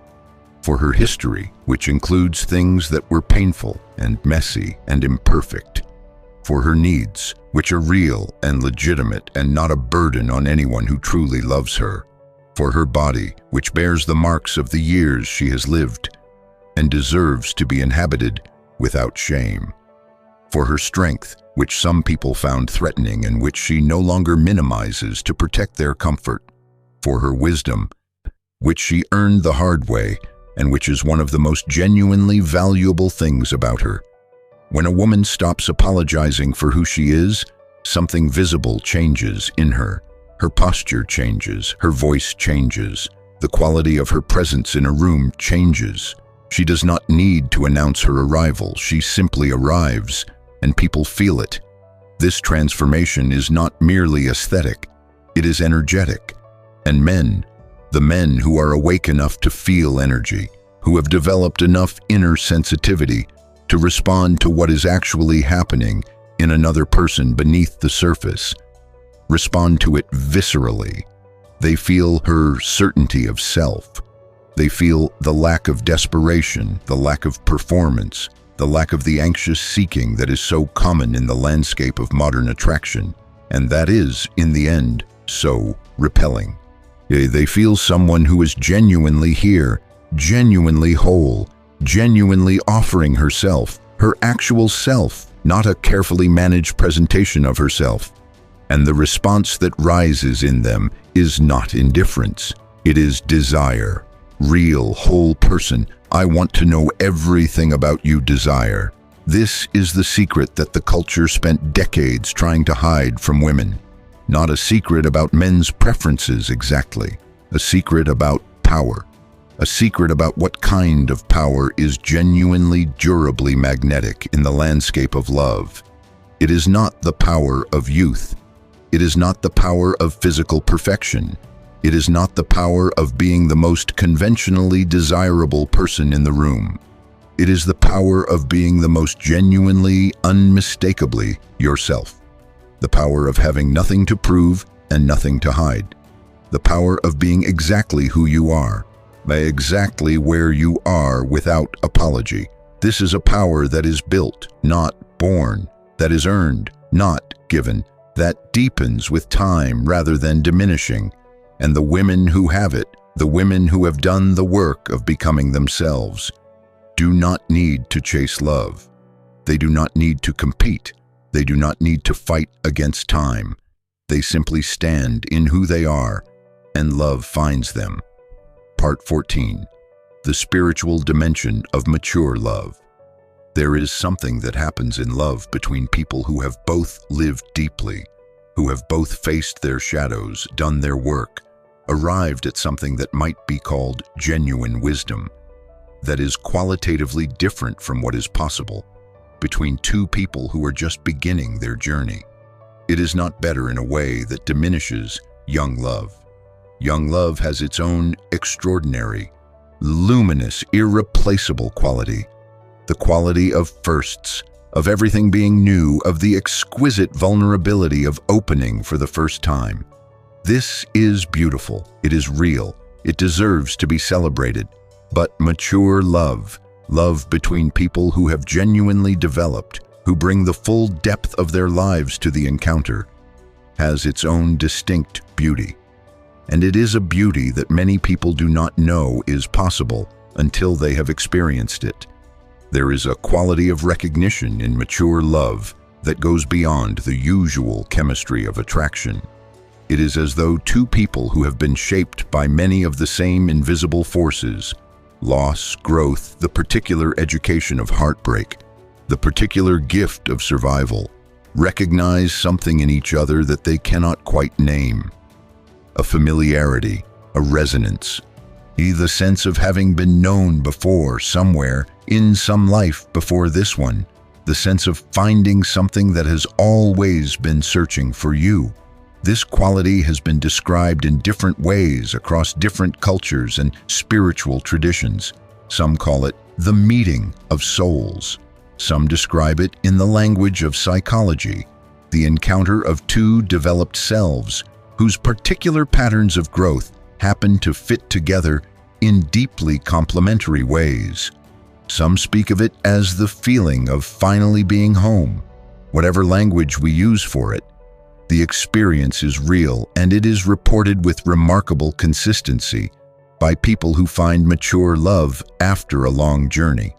for her history, which includes things that were painful and messy and imperfect, for her needs, which are real and legitimate and not a burden on anyone who truly loves her, for her body, which bears the marks of the years she has lived and deserves to be inhabited without shame, for her strength, which some people found threatening and which she no longer minimizes to protect their comfort, for her wisdom, which she earned the hard way and which is one of the most genuinely valuable things about her. When a woman stops apologizing for who she is, something visible changes in her. Her posture changes, her voice changes, the quality of her presence in a room changes. She does not need to announce her arrival, she simply arrives, and people feel it. This transformation is not merely aesthetic, it is energetic. And men, the men who are awake enough to feel energy, who have developed enough inner sensitivity to respond to what is actually happening in another person beneath the surface, respond to it viscerally. They feel her certainty of self. They feel the lack of desperation, the lack of performance, the lack of the anxious seeking that is so common in the landscape of modern attraction, and that is, in the end, so repelling. They feel someone who is genuinely here, genuinely whole, genuinely offering herself, her actual self, not a carefully managed presentation of herself. And the response that rises in them is not indifference. It is desire. Real, whole person. I want to know everything about you, desire. This is the secret that the culture spent decades trying to hide from women. Not a secret about men's preferences exactly. A secret about power. A secret about what kind of power is genuinely, durably magnetic in the landscape of love. It is not the power of youth. It is not the power of physical perfection. It is not the power of being the most conventionally desirable person in the room. It is the power of being the most genuinely, unmistakably yourself. The power of having nothing to prove and nothing to hide. The power of being exactly who you are, by exactly where you are without apology. This is a power that is built, not born, that is earned, not given, that deepens with time rather than diminishing. And the women who have it, the women who have done the work of becoming themselves, do not need to chase love. They do not need to compete. They do not need to fight against time. They simply stand in who they are, and love finds them. Part 14. The spiritual dimension of mature love. There is something that happens in love between people who have both lived deeply, who have both faced their shadows, done their work, arrived at something that might be called genuine wisdom, that is qualitatively different from what is possible between two people who are just beginning their journey. It is not better in a way that diminishes young love. Young love has its own extraordinary, luminous, irreplaceable quality. The quality of firsts, of everything being new, of the exquisite vulnerability of opening for the first time. This is beautiful. It is real. It deserves to be celebrated. But mature love, love between people who have genuinely developed, who bring the full depth of their lives to the encounter, has its own distinct beauty. And it is a beauty that many people do not know is possible until they have experienced it. There is a quality of recognition in mature love that goes beyond the usual chemistry of attraction. It is as though two people who have been shaped by many of the same invisible forces, loss, growth, the particular education of heartbreak, the particular gift of survival, recognize something in each other that they cannot quite name. A familiarity, a resonance, the sense of having been known before somewhere in some life before this one, the sense of finding something that has always been searching for you. This quality has been described in different ways across different cultures and spiritual traditions. Some call it the meeting of souls. Some describe it in the language of psychology, the encounter of two developed selves whose particular patterns of growth happen to fit together in deeply complementary ways. Some speak of it as the feeling of finally being home. Whatever language we use for it, the experience is real, and it is reported with remarkable consistency by people who find mature love after a long journey.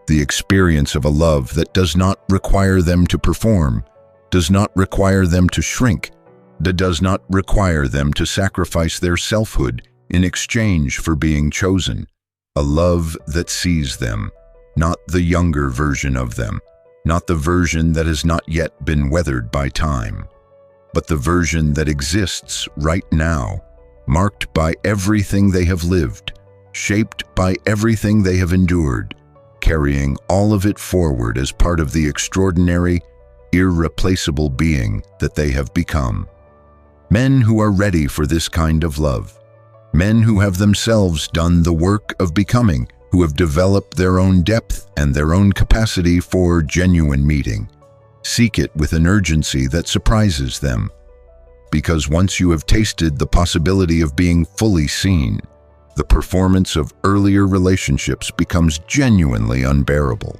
The experience of a love that does not require them to perform, does not require them to shrink, that does not require them to sacrifice their selfhood in exchange for being chosen. A love that sees them, not the younger version of them, not the version that has not yet been weathered by time, but the version that exists right now, marked by everything they have lived, shaped by everything they have endured, carrying all of it forward as part of the extraordinary, irreplaceable being that they have become. Men who are ready for this kind of love, men who have themselves done the work of becoming, who have developed their own depth and their own capacity for genuine meeting. Seek it with an urgency that surprises them, because once you have tasted the possibility of being fully seen, the performance of earlier relationships becomes genuinely unbearable.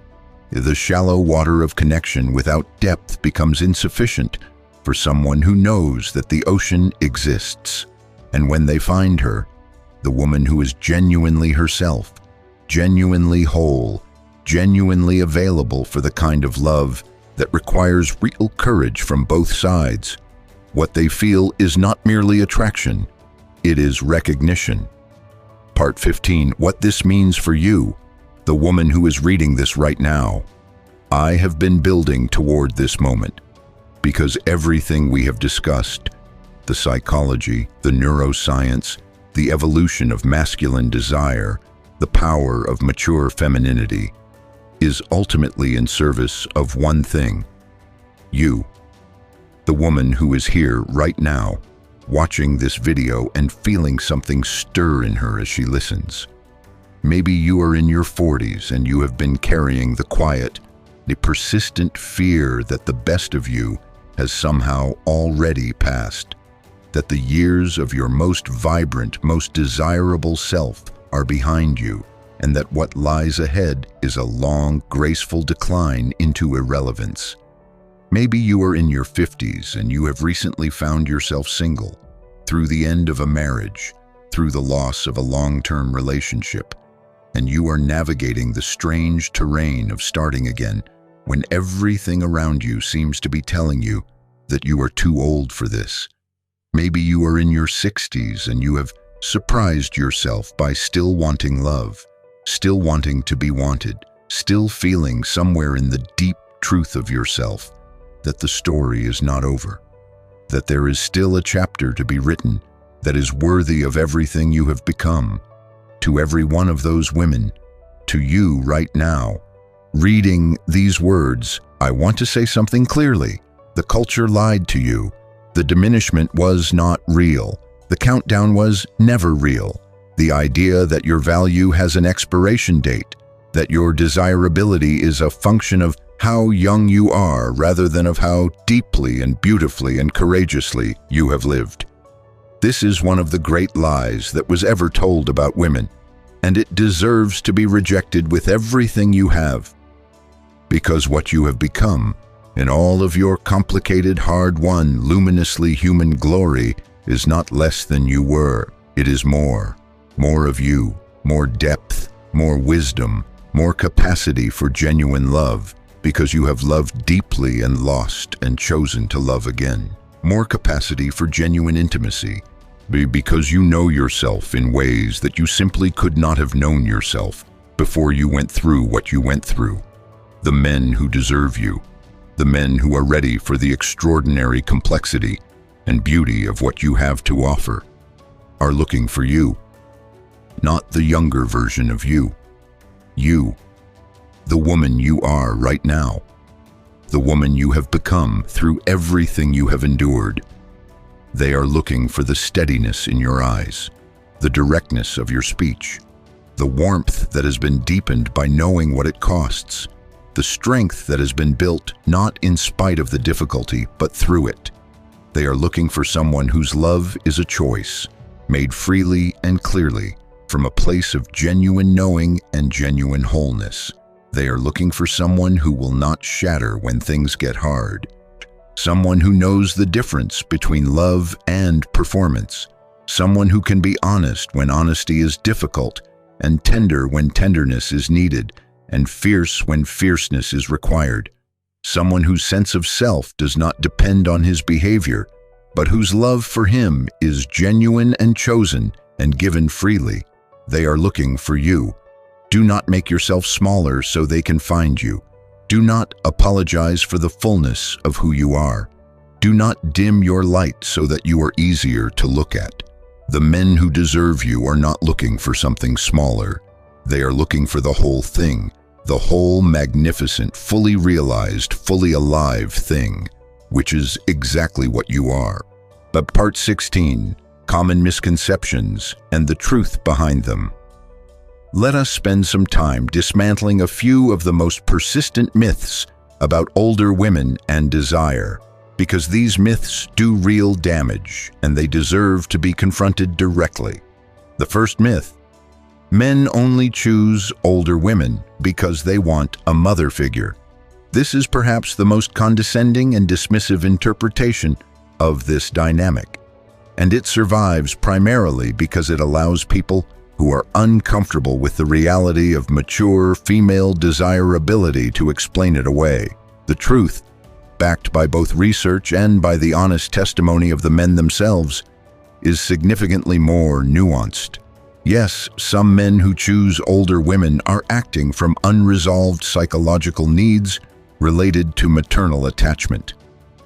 The shallow water of connection without depth becomes insufficient for someone who knows that the ocean exists. And when they find her, the woman who is genuinely herself, genuinely whole, genuinely available for the kind of love that requires real courage from both sides, what they feel is not merely attraction, it is recognition. Part 15, what this means for you, the woman who is reading this right now. I have been building toward this moment, because everything we have discussed, the psychology, the neuroscience, the evolution of masculine desire, the power of mature femininity, is ultimately in service of one thing: you. The woman who is here right now, watching this video and feeling something stir in her as she listens. Maybe you are in your 40s and you have been carrying the quiet, the persistent fear that the best of you has somehow already passed, that the years of your most vibrant, most desirable self are behind you, and that what lies ahead is a long, graceful decline into irrelevance. Maybe you are in your 50s and you have recently found yourself single, through the end of a marriage, through the loss of a long-term relationship, and you are navigating the strange terrain of starting again when everything around you seems to be telling you that you are too old for this. Maybe you are in your 60s and you have surprised yourself by still wanting love, still wanting to be wanted, still feeling somewhere in the deep truth of yourself that the story is not over, that there is still a chapter to be written that is worthy of everything you have become. To every one of those women, to you right now, reading these words, I want to say something clearly. The culture lied to you. The diminishment was not real. The countdown was never real. The idea that your value has an expiration date, that your desirability is a function of how young you are rather than of how deeply and beautifully and courageously you have lived. This is one of the great lies that was ever told about women, and it deserves to be rejected with everything you have. Because what you have become, in all of your complicated, hard-won, luminously human glory, is not less than you were. It is more. More of you, more depth, more wisdom, more capacity for genuine love, because you have loved deeply and lost and chosen to love again. More capacity for genuine intimacy, because you know yourself in ways that you simply could not have known yourself before you went through what you went through. The men who deserve you, the men who are ready for the extraordinary complexity and beauty of what you have to offer, are looking for you, not the younger version of you. You, the woman you are right now, the woman you have become through everything you have endured. They are looking for the steadiness in your eyes, the directness of your speech, the warmth that has been deepened by knowing what it costs, the strength that has been built not in spite of the difficulty, but through it. They are looking for someone whose love is a choice, made freely and clearly, from a place of genuine knowing and genuine wholeness. They are looking for someone who will not shatter when things get hard. Someone who knows the difference between love and performance. Someone who can be honest when honesty is difficult, and tender when tenderness is needed, and fierce when fierceness is required. Someone whose sense of self does not depend on his behavior, but whose love for him is genuine and chosen and given freely. They are looking for you. Do not make yourself smaller so they can find you. Do not apologize for the fullness of who you are. Do not dim your light so that you are easier to look at. The men who deserve you are not looking for something smaller. They are looking for the whole thing, the whole magnificent, fully realized, fully alive thing, which is exactly what you are. But part 16, common misconceptions and the truth behind them. let us spend some time dismantling a few of the most persistent myths about older women and desire, because these myths do real damage and they deserve to be confronted directly. The first myth: men only choose older women because they want a mother figure. This is perhaps the most condescending and dismissive interpretation of this dynamic, and it survives primarily because it allows people who are uncomfortable with the reality of mature female desirability to explain it away. The truth, backed by both research and by the honest testimony of the men themselves, is significantly more nuanced. Yes, some men who choose older women are acting from unresolved psychological needs related to maternal attachment.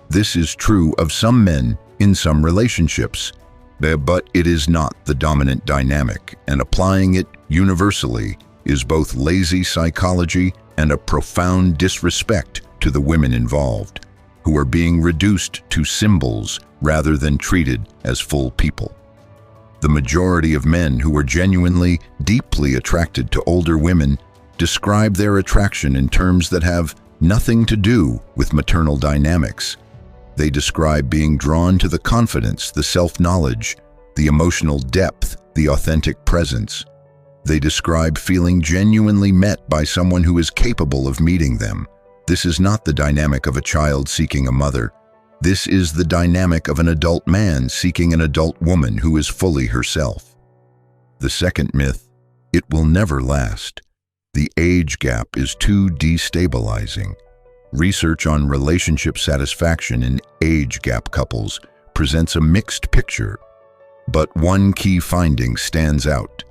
This is true of some men in some relationships, but it is not the dominant dynamic, and applying it universally is both lazy psychology and a profound disrespect to the women involved, who are being reduced to symbols rather than treated as full people. The majority of men who are genuinely, deeply attracted to older women describe their attraction in terms that have nothing to do with maternal dynamics. They describe being drawn to the confidence, the self-knowledge, the emotional depth, the authentic presence. They describe feeling genuinely met by someone who is capable of meeting them. This is not the dynamic of a child seeking a mother. This is the dynamic of an adult man seeking an adult woman who is fully herself. The second myth: it will never last. The age gap is too destabilizing. Research on relationship satisfaction in age gap couples presents a mixed picture, but one key finding stands out.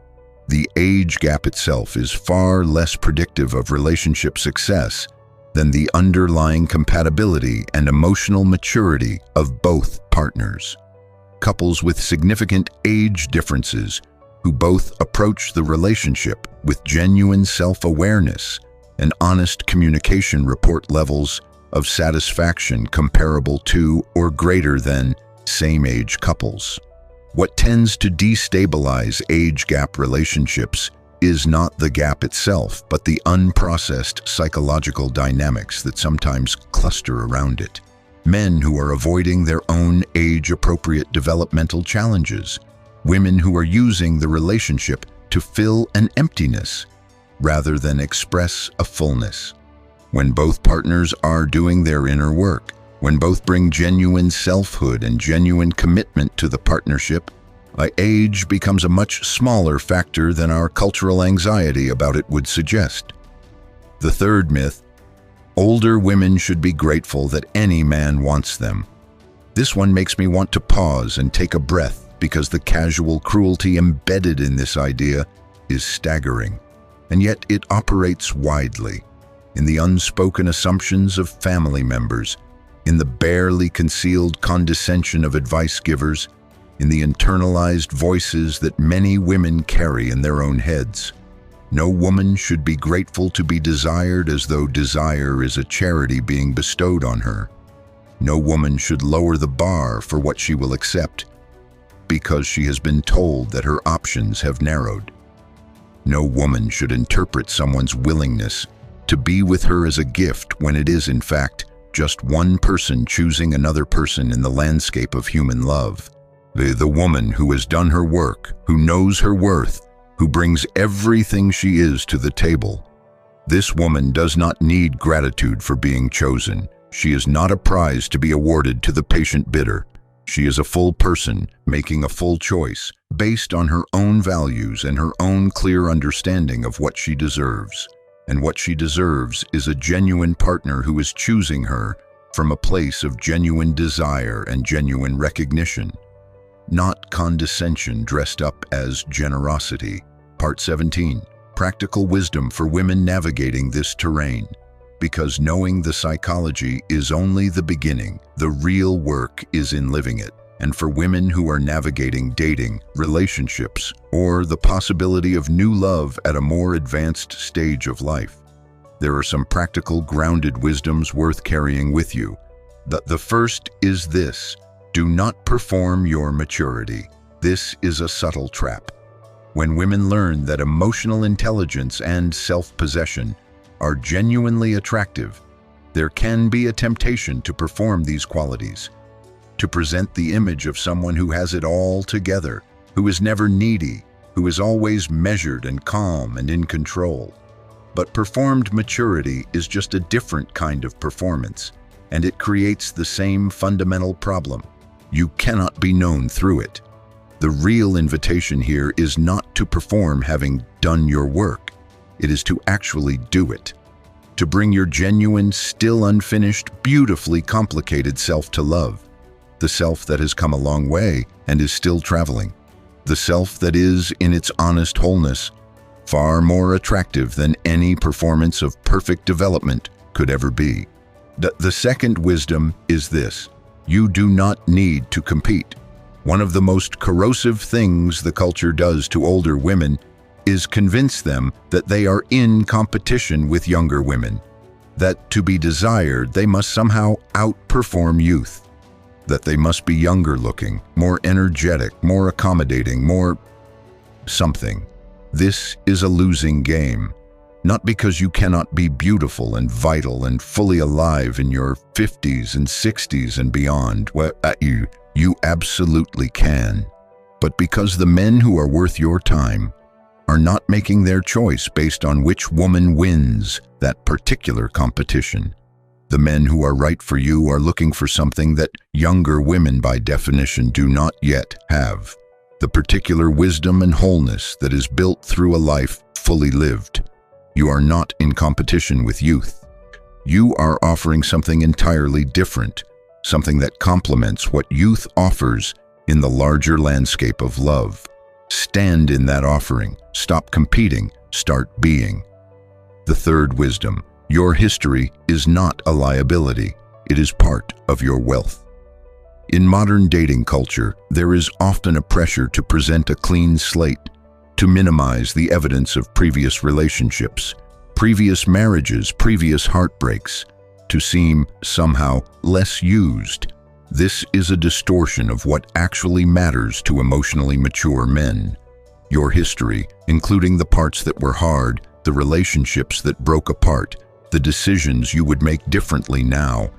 The age gap itself is far less predictive of relationship success than the underlying compatibility and emotional maturity of both partners. Couples with significant age differences who both approach the relationship with genuine self-awareness and honest communication report levels of satisfaction comparable to or greater than same-age couples. What tends to destabilize age gap relationships is not the gap itself, but the unprocessed psychological dynamics that sometimes cluster around it. Men who are avoiding their own age-appropriate developmental challenges. Women who are using the relationship to fill an emptiness rather than express a fullness. When both partners are doing their inner work, when both bring genuine selfhood and genuine commitment to the partnership, age becomes a much smaller factor than our cultural anxiety about it would suggest. The third myth: older women should be grateful that any man wants them. This one makes me want to pause and take a breath, because the casual cruelty embedded in this idea is staggering, and yet it operates widely in the unspoken assumptions of family members, in the barely concealed condescension of advice givers, in the internalized voices that many women carry in their own heads. No woman should be grateful to be desired as though desire is a charity being bestowed on her. No woman should lower the bar for what she will accept because she has been told that her options have narrowed. No woman should interpret someone's willingness to be with her as a gift when it is, in fact, just one person choosing another person in the landscape of human love. The woman who has done her work, who knows her worth, who brings everything she is to the table. This woman does not need gratitude for being chosen. She is not a prize to be awarded to the patient bidder. She is a full person, making a full choice, based on her own values and her own clear understanding of what she deserves. And what she deserves is a genuine partner who is choosing her from a place of genuine desire and genuine recognition, not condescension dressed up as generosity. Part 17. Practical wisdom for women navigating this terrain. Because knowing the psychology is only the beginning, the real work is in living it. And for women who are navigating dating, relationships, or the possibility of new love at a more advanced stage of life, there are some practical, grounded wisdoms worth carrying with you. The first is this: do not perform your maturity. This is a subtle trap. When women learn that emotional intelligence and self-possession are genuinely attractive, there can be a temptation to perform these qualities, to present the image of someone who has it all together, who is never needy, who is always measured and calm and in control. But performed maturity is just a different kind of performance, and it creates the same fundamental problem. You cannot be known through it. The real invitation here is not to perform having done your work. It is to actually do it. To bring your genuine, still unfinished, beautifully complicated self to love. The self that has come a long way and is still traveling. The self that is, in its honest wholeness, far more attractive than any performance of perfect development could ever be. The second wisdom is this: you do not need to compete. One of the most corrosive things the culture does to older women is convince them that they are in competition with younger women, that to be desired they must somehow outperform youth, that they must be younger looking, more energetic, more accommodating, more something. This is a losing game, not because you cannot be beautiful and vital and fully alive in your 50s and 60s and beyond. Well, you absolutely can, but because the men who are worth your time are not making their choice based on which woman wins that particular competition. The men who are right for you are looking for something that younger women by definition do not yet have. The particular wisdom and wholeness that is built through a life fully lived. You are not in competition with youth. You are offering something entirely different, something that complements what youth offers in the larger landscape of love. Stand in that offering. Stop competing. Start being. The third wisdom: your history is not a liability. It is part of your wealth. In modern dating culture, there is often a pressure to present a clean slate, to minimize the evidence of previous relationships, previous marriages, previous heartbreaks, to seem somehow less used. This is a distortion of what actually matters to emotionally mature men. Your history, including the parts that were hard, the relationships that broke apart, the decisions you would make differently now,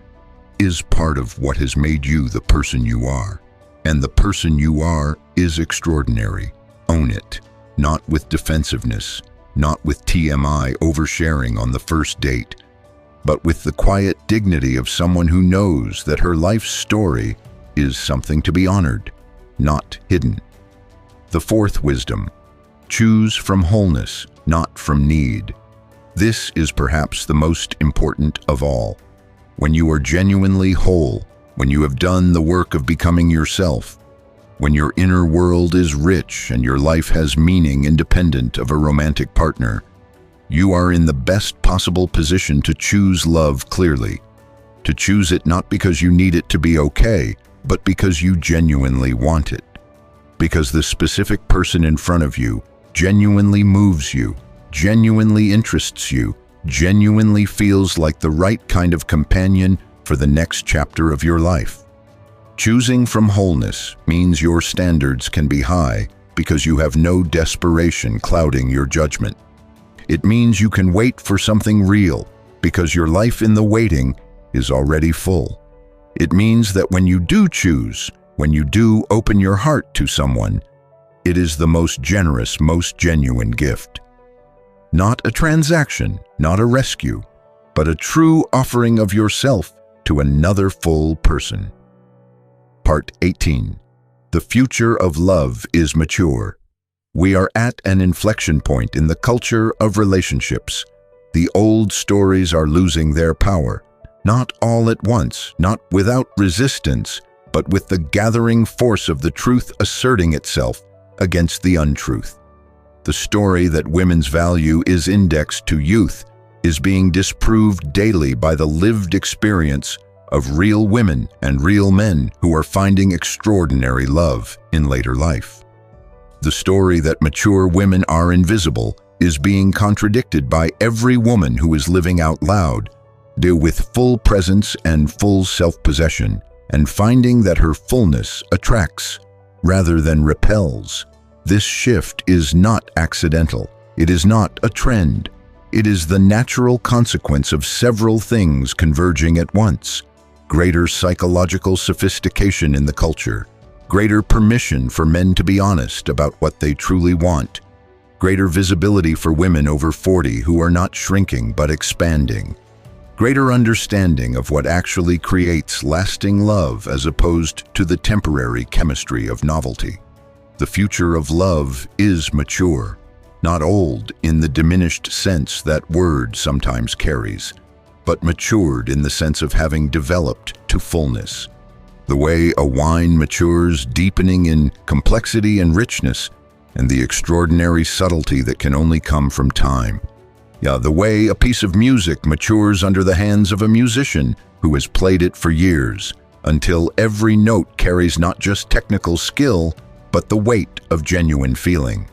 is part of what has made you the person you are. And the person you are is extraordinary. Own it. Not with defensiveness, not with TMI oversharing on the first date, but with the quiet dignity of someone who knows that her life's story is something to be honored, not hidden. The fourth wisdom: choose from wholeness, not from need. This is perhaps the most important of all. When you are genuinely whole, when you have done the work of becoming yourself, when your inner world is rich and your life has meaning independent of a romantic partner, you are in the best possible position to choose love clearly. To choose it not because you need it to be okay, but because you genuinely want it. Because the specific person in front of you genuinely moves you, genuinely interests you, genuinely feels like the right kind of companion for the next chapter of your life. Choosing from wholeness means your standards can be high because you have no desperation clouding your judgment. It means you can wait for something real because your life in the waiting is already full. It means that when you do choose, when you do open your heart to someone, it is the most generous, most genuine gift. Not a transaction, not a rescue, but a true offering of yourself to another full person. Part 18. The future of love is mature. We are at an inflection point in the culture of relationships. The old stories are losing their power, not all at once, not without resistance, but with the gathering force of the truth asserting itself against the untruth. The story that women's value is indexed to youth is being disproved daily by the lived experience of real women and real men who are finding extraordinary love in later life. The story that mature women are invisible is being contradicted by every woman who is living out loud, with full presence and full self-possession, and finding that her fullness attracts rather than repels. This shift is not accidental. It is not a trend. It is the natural consequence of several things converging at once. Greater psychological sophistication in the culture, greater permission for men to be honest about what they truly want, greater visibility for women over 40 who are not shrinking but expanding, greater understanding of what actually creates lasting love as opposed to the temporary chemistry of novelty. The future of love is mature, not old in the diminished sense that word sometimes carries, but matured in the sense of having developed to fullness. The way a wine matures, deepening in complexity and richness, and the extraordinary subtlety that can only come from time. The way a piece of music matures under the hands of a musician who has played it for years, until every note carries not just technical skill, but the weight of genuine feeling.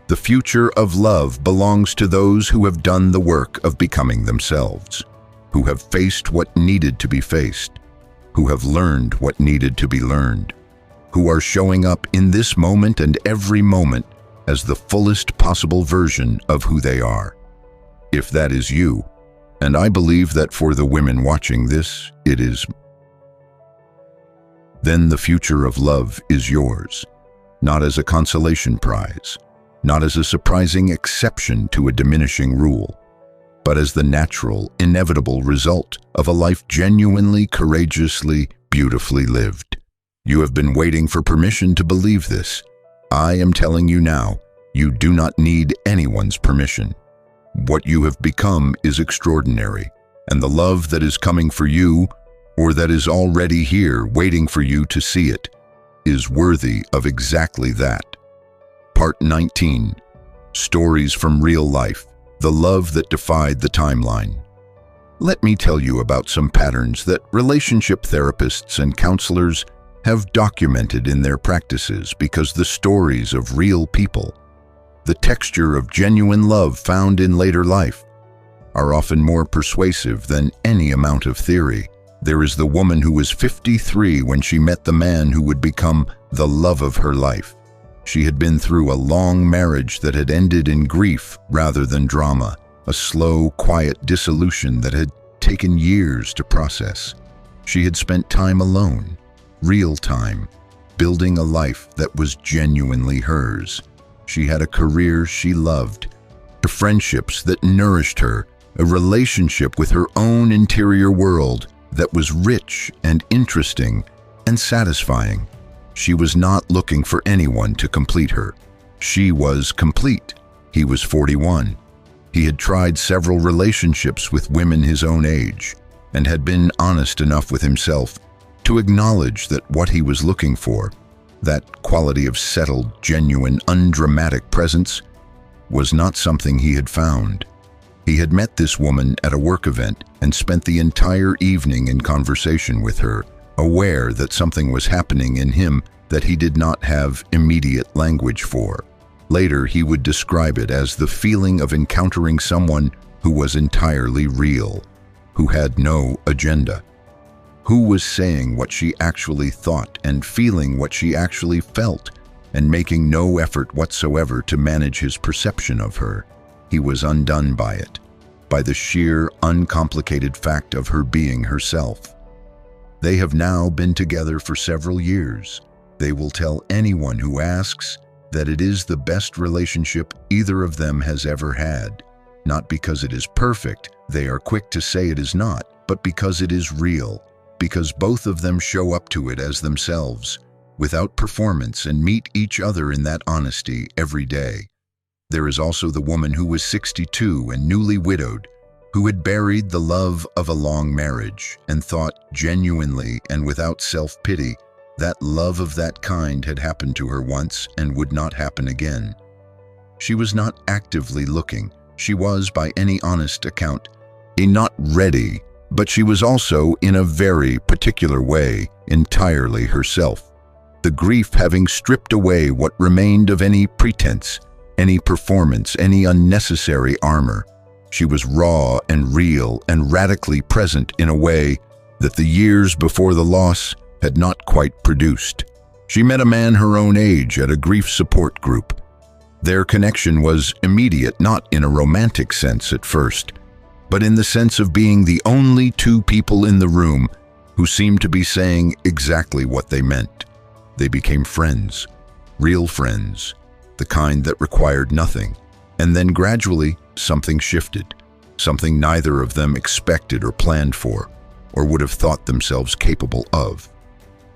The future of love belongs to those who have done the work of becoming themselves, who have faced what needed to be faced, who have learned what needed to be learned, who are showing up in this moment and every moment as the fullest possible version of who they are. If that is you, and I believe that for the women watching this, it is, then the future of love is yours, not as a consolation prize, not as a surprising exception to a diminishing rule, but as the natural, inevitable result of a life genuinely, courageously, beautifully lived. You have been waiting for permission to believe this. I am telling you now, you do not need anyone's permission. What you have become is extraordinary, and the love that is coming for you, or that is already here waiting for you to see it, is worthy of exactly that. Part 19. Stories from Real Life. The love that defied the timeline. Let me tell you about some patterns that relationship therapists and counselors have documented in their practices because the stories of real people, the texture of genuine love found in later life, are often more persuasive than any amount of theory. There is the woman who was 53 when she met the man who would become the love of her life. She had been through a long marriage that had ended in grief rather than drama, a slow, quiet dissolution that had taken years to process. She had spent time alone, real time, building a life that was genuinely hers. She had a career she loved, friendships that nourished her, a relationship with her own interior world that was rich and interesting and satisfying. She was not looking for anyone to complete her. She was complete. He was 41. He had tried several relationships with women his own age and had been honest enough with himself to acknowledge that what he was looking for, that quality of settled, genuine, undramatic presence, was not something he had found. He had met this woman at a work event and spent the entire evening in conversation with her, aware that something was happening in him that he did not have immediate language for. Later, he would describe it as the feeling of encountering someone who was entirely real, who had no agenda, who was saying what she actually thought and feeling what she actually felt, and making no effort whatsoever to manage his perception of her. He was undone by it, by the sheer, uncomplicated fact of her being herself. They have now been together for several years. They will tell anyone who asks that it is the best relationship either of them has ever had. Not because it is perfect, they are quick to say it is not, but because it is real, because both of them show up to it as themselves, without performance, and meet each other in that honesty every day. There is also the woman who was 62 and newly widowed, who had buried the love of a long marriage and thought genuinely and without self-pity that love of that kind had happened to her once and would not happen again. She was not actively looking. She was, by any honest account, not ready, but she was also, in a very particular way, entirely herself. The grief having stripped away what remained of any pretense, any performance, any unnecessary armor. She was raw and real and radically present in a way that the years before the loss had not quite produced. She met a man her own age at a grief support group. Their connection was immediate, not in a romantic sense at first, but in the sense of being the only two people in the room who seemed to be saying exactly what they meant. They became friends, real friends, the kind that required nothing. And then gradually, something shifted, something neither of them expected or planned for, or would have thought themselves capable of.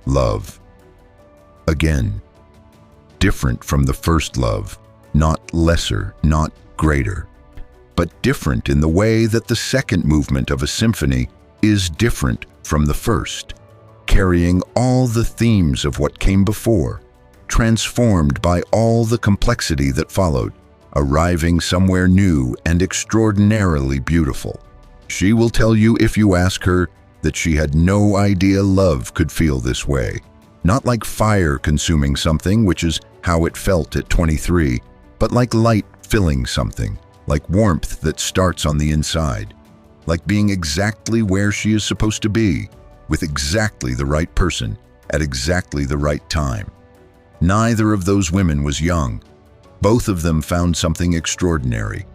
Love. Again, different from the first love, not lesser, not greater, but different in the way that the second movement of a symphony is different from the first, carrying all the themes of what came before, transformed by all the complexity that followed, arriving somewhere new and extraordinarily beautiful. She will tell you if you ask her that she had no idea love could feel this way. Not like fire consuming something, which is how it felt at 23, but like light filling something, like warmth that starts on the inside, like being exactly where she is supposed to be, with exactly the right person, at exactly the right time. Neither of those women was young. Both of them found something extraordinary,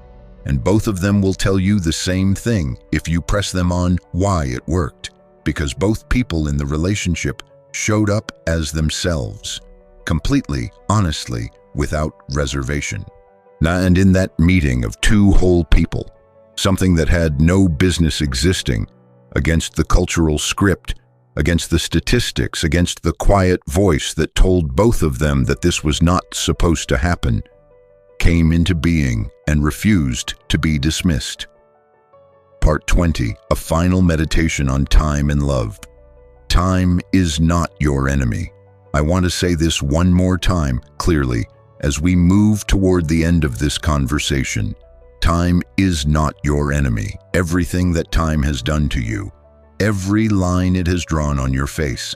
and both of them will tell you the same thing if you press them on why it worked, because both people in the relationship showed up as themselves, completely, honestly, without reservation. And in that meeting of two whole people, something that had no business existing, against the cultural script, against the statistics, against the quiet voice that told both of them that this was not supposed to happen, came into being and refused to be dismissed. Part 20, a final meditation on time and love. Time is not your enemy. I want to say this one more time, clearly, as we move toward the end of this conversation. Time is not your enemy. Everything that time has done to you, every line it has drawn on your face,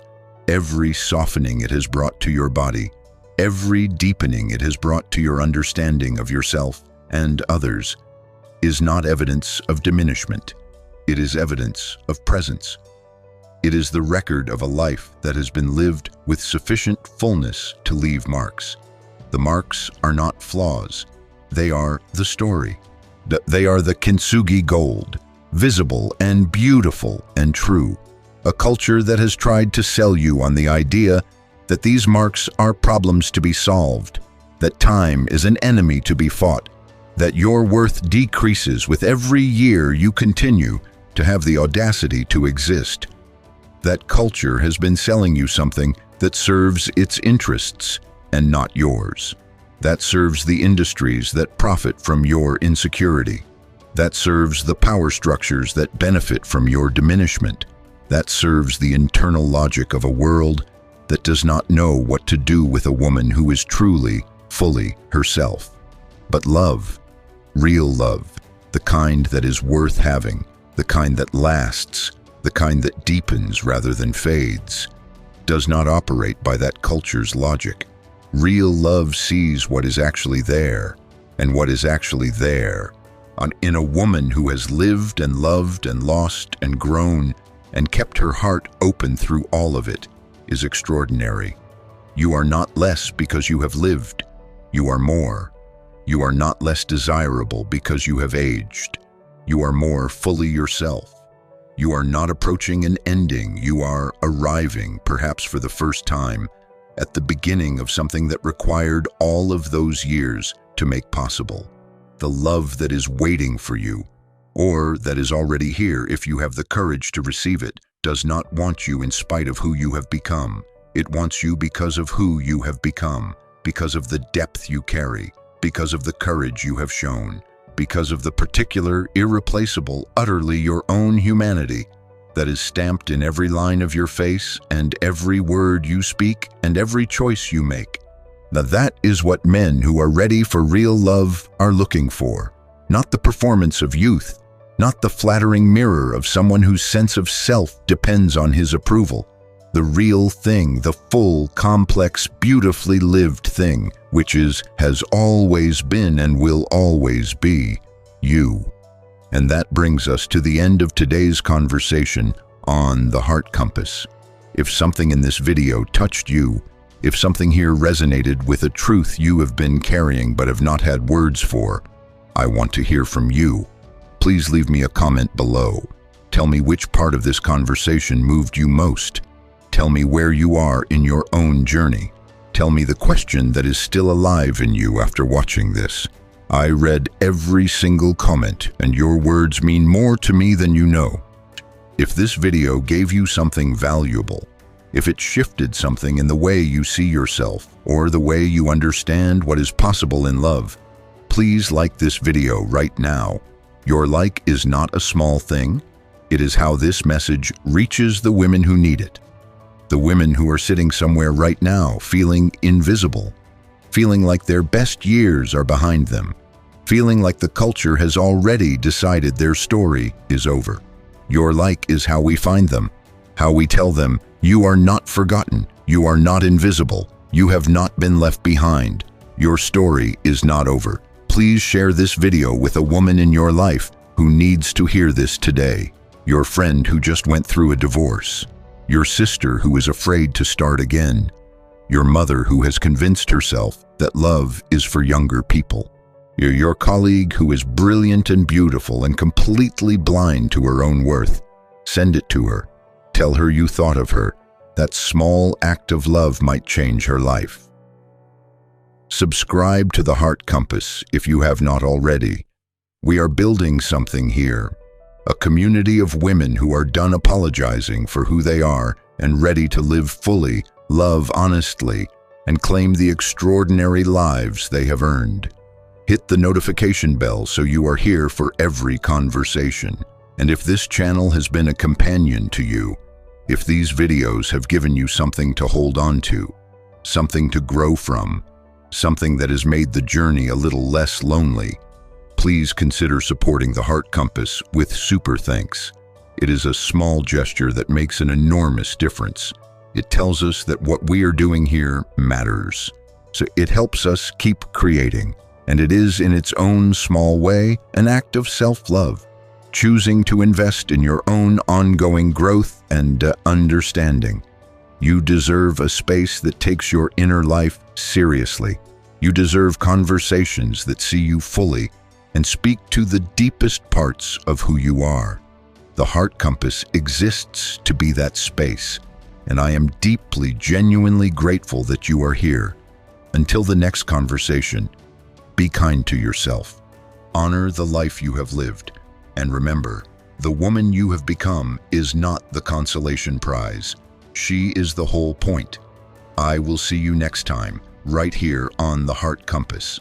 every softening it has brought to your body, every deepening it has brought to your understanding of yourself and others, is not evidence of diminishment. It is evidence of presence. It is the record of a life that has been lived with sufficient fullness to leave marks. The marks are not flaws. They are the story. They are the kintsugi gold, visible and beautiful and true. A culture that has tried to sell you on the idea that these marks are problems to be solved, that time is an enemy to be fought, that your worth decreases with every year you continue to have the audacity to exist. That culture has been selling you something that serves its interests and not yours. That serves the industries that profit from your insecurity. That serves the power structures that benefit from your diminishment. That serves the internal logic of a world that does not know what to do with a woman who is truly, fully herself. But love, real love, the kind that is worth having, the kind that lasts, the kind that deepens rather than fades, does not operate by that culture's logic. Real love sees what is actually there, and what is actually there, in a woman who has lived and loved and lost and grown and kept her heart open through all of it, is extraordinary. You are not less because you have lived. You are more. You are not less desirable because you have aged. You are more fully yourself. You are not approaching an ending. You are arriving, perhaps for the first time, at the beginning of something that required all of those years to make possible. The love that is waiting for you, or that is already here if you have the courage to receive it, does not want you in spite of who you have become. It wants you because of who you have become, because of the depth you carry, because of the courage you have shown, because of the particular, irreplaceable, utterly your own humanity that is stamped in every line of your face and every word you speak and every choice you make. Now that is what men who are ready for real love are looking for, not the performance of youth, not the flattering mirror of someone whose sense of self depends on his approval. The real thing, the full, complex, beautifully lived thing, which has always been and will always be you. And that brings us to the end of today's conversation on the Heart Compass. If something in this video touched you, If something here resonated with a truth you have been carrying but have not had words for, I want to hear from you. Please leave me a comment below. Tell me which part of this conversation moved you most. Tell me where you are in your own journey. Tell me the question that is still alive in you after watching this. I read every single comment, and your words mean more to me than you know. If this video gave you something valuable, if it shifted something in the way you see yourself or the way you understand what is possible in love, please like this video right now. Your like is not a small thing. It is how this message reaches the women who need it. The women who are sitting somewhere right now feeling invisible, feeling like their best years are behind them, feeling like the culture has already decided their story is over. Your like is how we find them, how we tell them, you are not forgotten, you are not invisible, you have not been left behind, your story is not over. Please share this video with a woman in your life who needs to hear this today. Your friend who just went through a divorce, your sister who is afraid to start again, your mother who has convinced herself that love is for younger people, your colleague who is brilliant and beautiful and completely blind to her own worth. Send it to her. Tell her you thought of her. That small act of love might change her life. Subscribe to the Heart Compass if you have not already. We are building something here. A community of women who are done apologizing for who they are and ready to live fully, love honestly, and claim the extraordinary lives they have earned. Hit the notification bell so you are here for every conversation. And if this channel has been a companion to you, if these videos have given you something to hold on to, something to grow from, something that has made the journey a little less lonely, please consider supporting the Heart Compass with super thanks. It is a small gesture that makes an enormous difference. It tells us that what we are doing here matters. So it helps us keep creating, and it is in its own small way an act of self-love, choosing to invest in your own ongoing growth and understanding. You deserve a space that takes your inner life seriously. You deserve conversations that see you fully and speak to the deepest parts of who you are. The Heart Compass exists to be that space, and I am deeply, genuinely grateful that you are here. Until the next conversation, be kind to yourself. Honor the life you have lived, and remember, the woman you have become is not the consolation prize. She is the whole point. I will see you next time, right here on the Heart Compass.